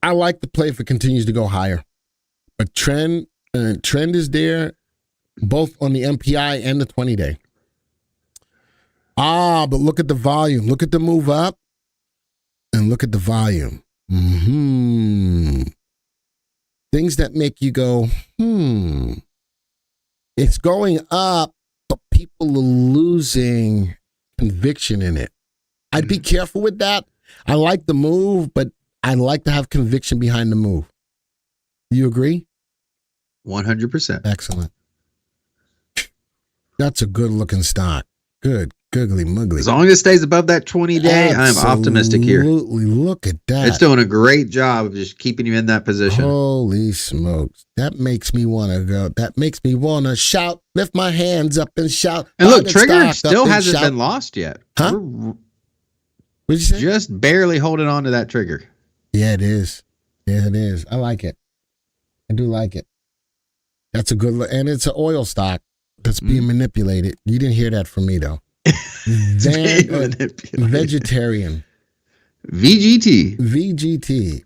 I like the play if it continues to go higher. A trend is there, both on the MPI and the 20-day. But look at the volume. Look at the move up, and look at the volume. Things that make you go, It's going up, but people are losing conviction in it. I'd be careful with that. I like the move, but I like to have conviction behind the move. You agree? 100%. Excellent. That's a good looking stock. Good, googly muggly. As long as it stays above that 20-day, I'm optimistic here. Absolutely. Look at that. It's doing a great job of just keeping you in that position. Holy smokes. That makes me want to go. That makes me want to shout, lift my hands up and shout. And look, Trigger still hasn't been lost yet. Huh? We're What'd you say? just barely holding on to that trigger. Yeah, it is. Yeah, it is. I like it. I do like it. That's a good look. And it's an oil stock that's being manipulated. You didn't hear that from me, though. Vegetarian. VGT.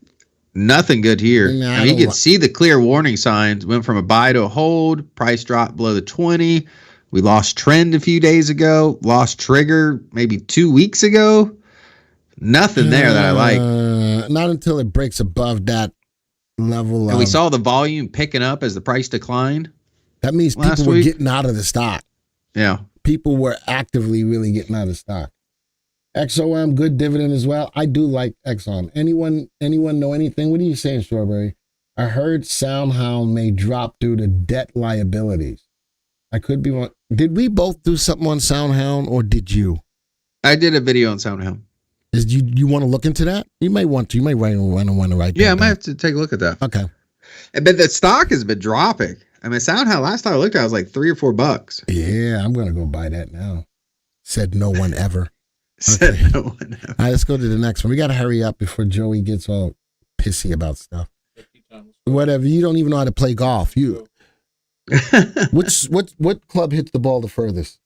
Nothing good here. Nah, I mean, you can see the clear warning signs. Went from a buy to a hold. Price dropped below the 20. We lost trend a few days ago. Lost trigger maybe 2 weeks ago. Nothing there that I like. Not until it breaks above that level. And we saw the volume picking up as the price declined. That means people were getting out of the stock. Yeah. People were actively really getting out of stock. XOM, good dividend as well. I do like XOM. Anyone know anything? What are you saying, Strawberry? I heard SoundHound may drop due to debt liabilities. I could be wrong. Did we both do something on SoundHound, or did you? I did a video on SoundHound. You want to look into that? You may want to. You may want to write. Yeah, I might have to take a look at that. Okay. But the stock has been dropping. I mean, SoundHound, last time I looked at it, was like $3 or $4. Yeah, I'm going to go buy that now. Said no one ever. Said Okay. no one ever. All right, let's go to the next one. We got to hurry up before Joey gets all pissy about stuff. Whatever. You don't even know how to play golf. What club hits the ball the furthest?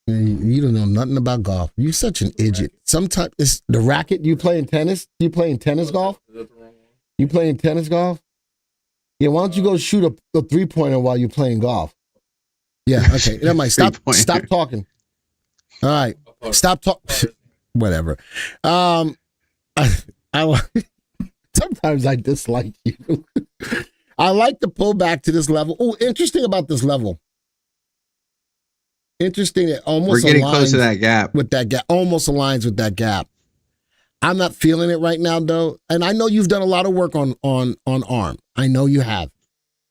You don't know nothing about golf. You're such an idiot. Sometimes it's the racket. You playing tennis? You playing tennis golf? You playing tennis golf? Yeah. Why don't you go shoot a 3-pointer while you're playing golf? Yeah. Okay. Never mind. Stop talking. All right. Stop talking. Whatever. I sometimes I dislike you. I like to pull back to this level. Oh, interesting about this level. Interesting. It almost we're getting close to that gap. With that gap, almost aligns with that gap. I'm not feeling it right now, though, and I know you've done a lot of work on ARM. I know you have.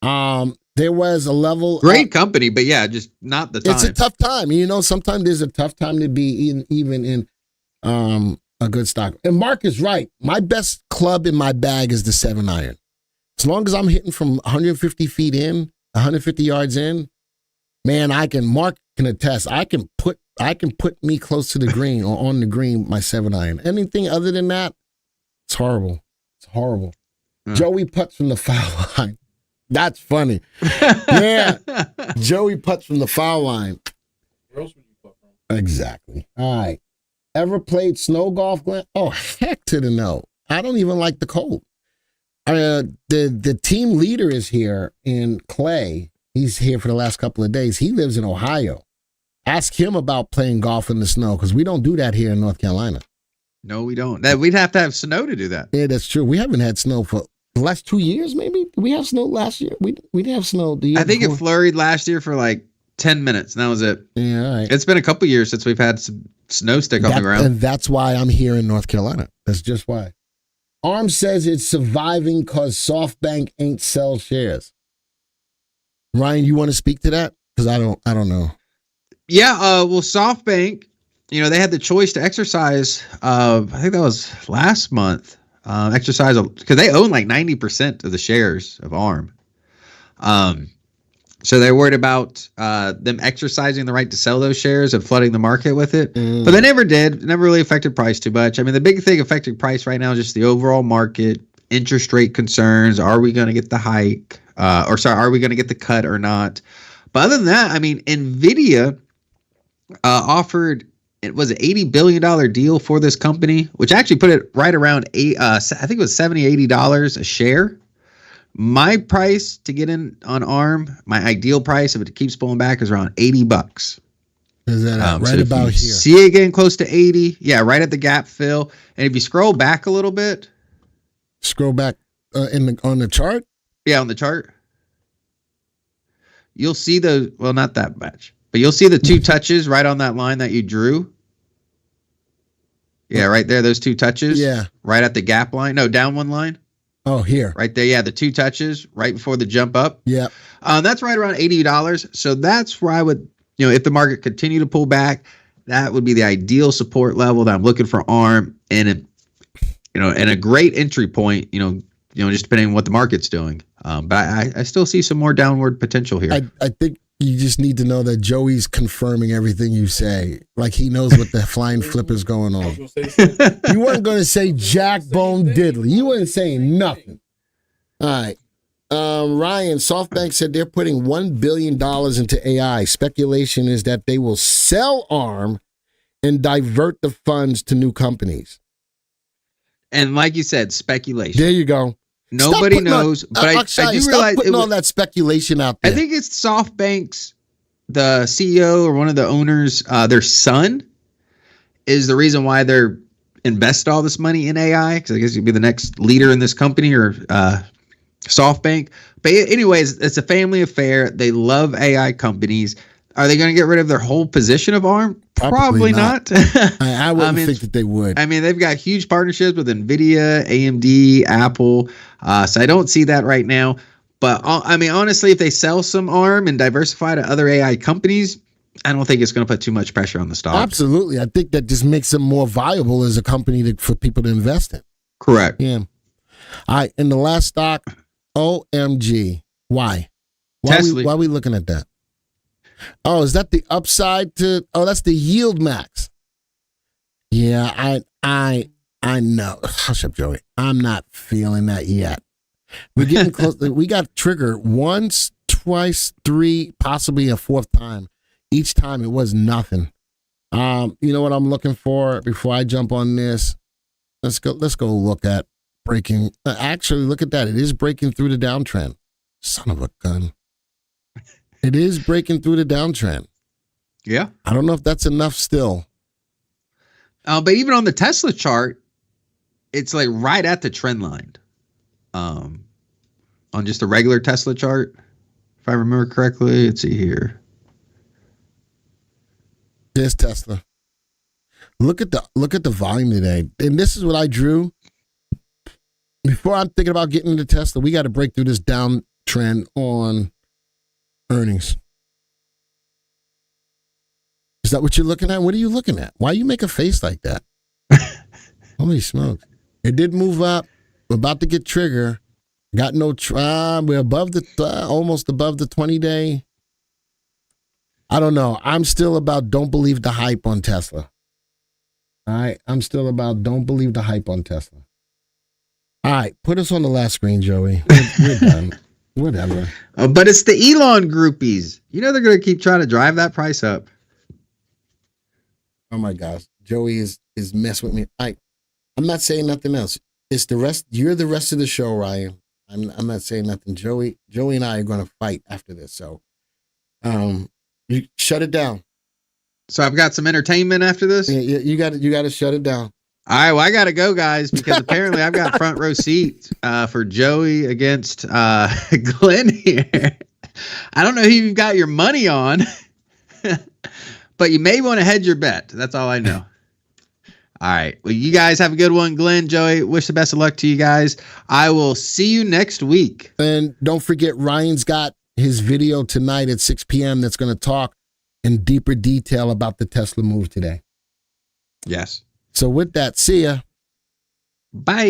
There was a level. Great company, but yeah, just not the time. It's a tough time. You know, sometimes there's a tough time to be even in a good stock. And Mark is right. My best club in my bag is the 7-iron. As long as I'm hitting from 150 feet in, 150 yards in, man, Mark can attest. I can put me close to the green or on the green, my 7-iron. Anything other than that, it's horrible. It's horrible. Joey putts from the foul line. That's funny. Yeah. Joey putts from the foul line. Where else would you putt from? Exactly. All right. Ever played snow golf, Glenn? Oh, heck to the no. I don't even like the cold. The team leader is here in Clay. He's here for the last couple of days. He lives in Ohio. Ask him about playing golf in the snow, because we don't do that here in North Carolina. No, we don't. We'd have to have snow to do that. Yeah, that's true. We haven't had snow for the last 2 years, maybe. Did we have snow last year? We didn't have snow the year I think before. it flurried last year for like 10 minutes, and that was it. Yeah, all right. It's been a couple years since we've had some snow stick on the ground. And that's why I'm here in North Carolina. That's just why. ARM says it's surviving because SoftBank ain't sell shares. Ryan, you want to speak to that? Because I don't know. Yeah, well, SoftBank, they had the choice to exercise. I think that was last month. Exercise because they own like 90% of the shares of ARM. So they're worried about them exercising the right to sell those shares and flooding the market with it. But they never did. It never really affected price too much. I mean, the big thing affecting price right now is just the overall market, interest rate concerns. Are we going to get the hike? Are we going to get the cut or not? But other than that, I mean, NVIDIA offered, it was an $80 billion deal for this company, which actually put it right around I think it was $70, $80 a share. My price to get in on ARM, my ideal price if it keeps pulling back, is around $80. Is that right so about here? See it getting close to 80. Yeah, right at the gap fill. And if you scroll back a little bit. Scroll back on the chart? Yeah, on the chart. You'll see not that much, but you'll see the two touches right on that line that you drew. Yeah, right there. Those two touches. Yeah. Right at the gap line. No, down one line. Oh, here. Right there. Yeah, the two touches right before the jump up. Yeah. That's right around $80. So that's where I would, if the market continue to pull back, that would be the ideal support level that I'm looking for ARM and and a great entry point, just depending on what the market's doing. But I still see some more downward potential here. I think you just need to know that Joey's confirming everything you say. Like he knows what the flying flip is going on. You weren't going to say Jack Bone Diddley. You weren't saying nothing. All right. Ryan, SoftBank said they're putting $1 billion into AI. Speculation is that they will sell ARM and divert the funds to new companies. And like you said, speculation. There you go. Nobody knows, but I do realize putting all that speculation out there. I think it's SoftBank's, the CEO or one of the owners, their son is the reason why they're invested all this money in AI, because I guess he'd be the next leader in this company or SoftBank. But anyways, it's a family affair. They love AI companies. Are they going to get rid of their whole position of ARM? Probably not. I wouldn't think that they would. I mean, they've got huge partnerships with NVIDIA, AMD, Apple. So I don't see that right now. But I mean, honestly, if they sell some ARM and diversify to other AI companies, I don't think it's going to put too much pressure on the stock. Absolutely. I think that just makes them more viable as a company for people to invest in. Correct. Yeah. All right. And the last stock, OMG. Why? Why are we looking at that? Oh, is that the upside to? Oh, that's the yield max. Yeah, I know. Hush up, Joey. I'm not feeling that yet. We're getting close. We got trigger once, twice, three, possibly a fourth time. Each time it was nothing. You know what I'm looking for before I jump on this? Let's go look at breaking. Actually, look at that. It is breaking through the downtrend. Son of a gun. It is breaking through the downtrend. Yeah. I don't know if that's enough still. But even on the Tesla chart, it's like right at the trend line. On just a regular Tesla chart, if I remember correctly. Let's see here. There's Tesla. Look at the volume today. And this is what I drew. Before I'm thinking about getting into Tesla, we got to break through this downtrend on earnings. Is that what you're looking at? What are you looking at? Why you make a face like that? Holy smokes. It did move up. We're about to get trigger. Got no we're above almost above the 20-day. I don't know. I'm still about don't believe the hype on Tesla. All right. I'm still about don't believe the hype on Tesla. All right. Put us on the last screen, Joey. We're done. Whatever. But it's the Elon groupies. They're going to keep trying to drive that price up. Oh my gosh. Joey is messing with me. I'm not saying nothing else. It's the rest. You're the rest of the show, Ryan. I'm not saying nothing. Joey and I are going to fight after this. So, you shut it down. So I've got some entertainment after this. Yeah, you got to shut it down. All right, well, I got to go, guys, because apparently I've got front row seats for Joey against Glenn here. I don't know who you've got your money on, but you may want to hedge your bet. That's all I know. All right. Well, you guys have a good one. Glenn, Joey, wish the best of luck to you guys. I will see you next week. And don't forget, Ryan's got his video tonight at 6 p.m. that's going to talk in deeper detail about the Tesla move today. Yes. So with that, see ya. Bye.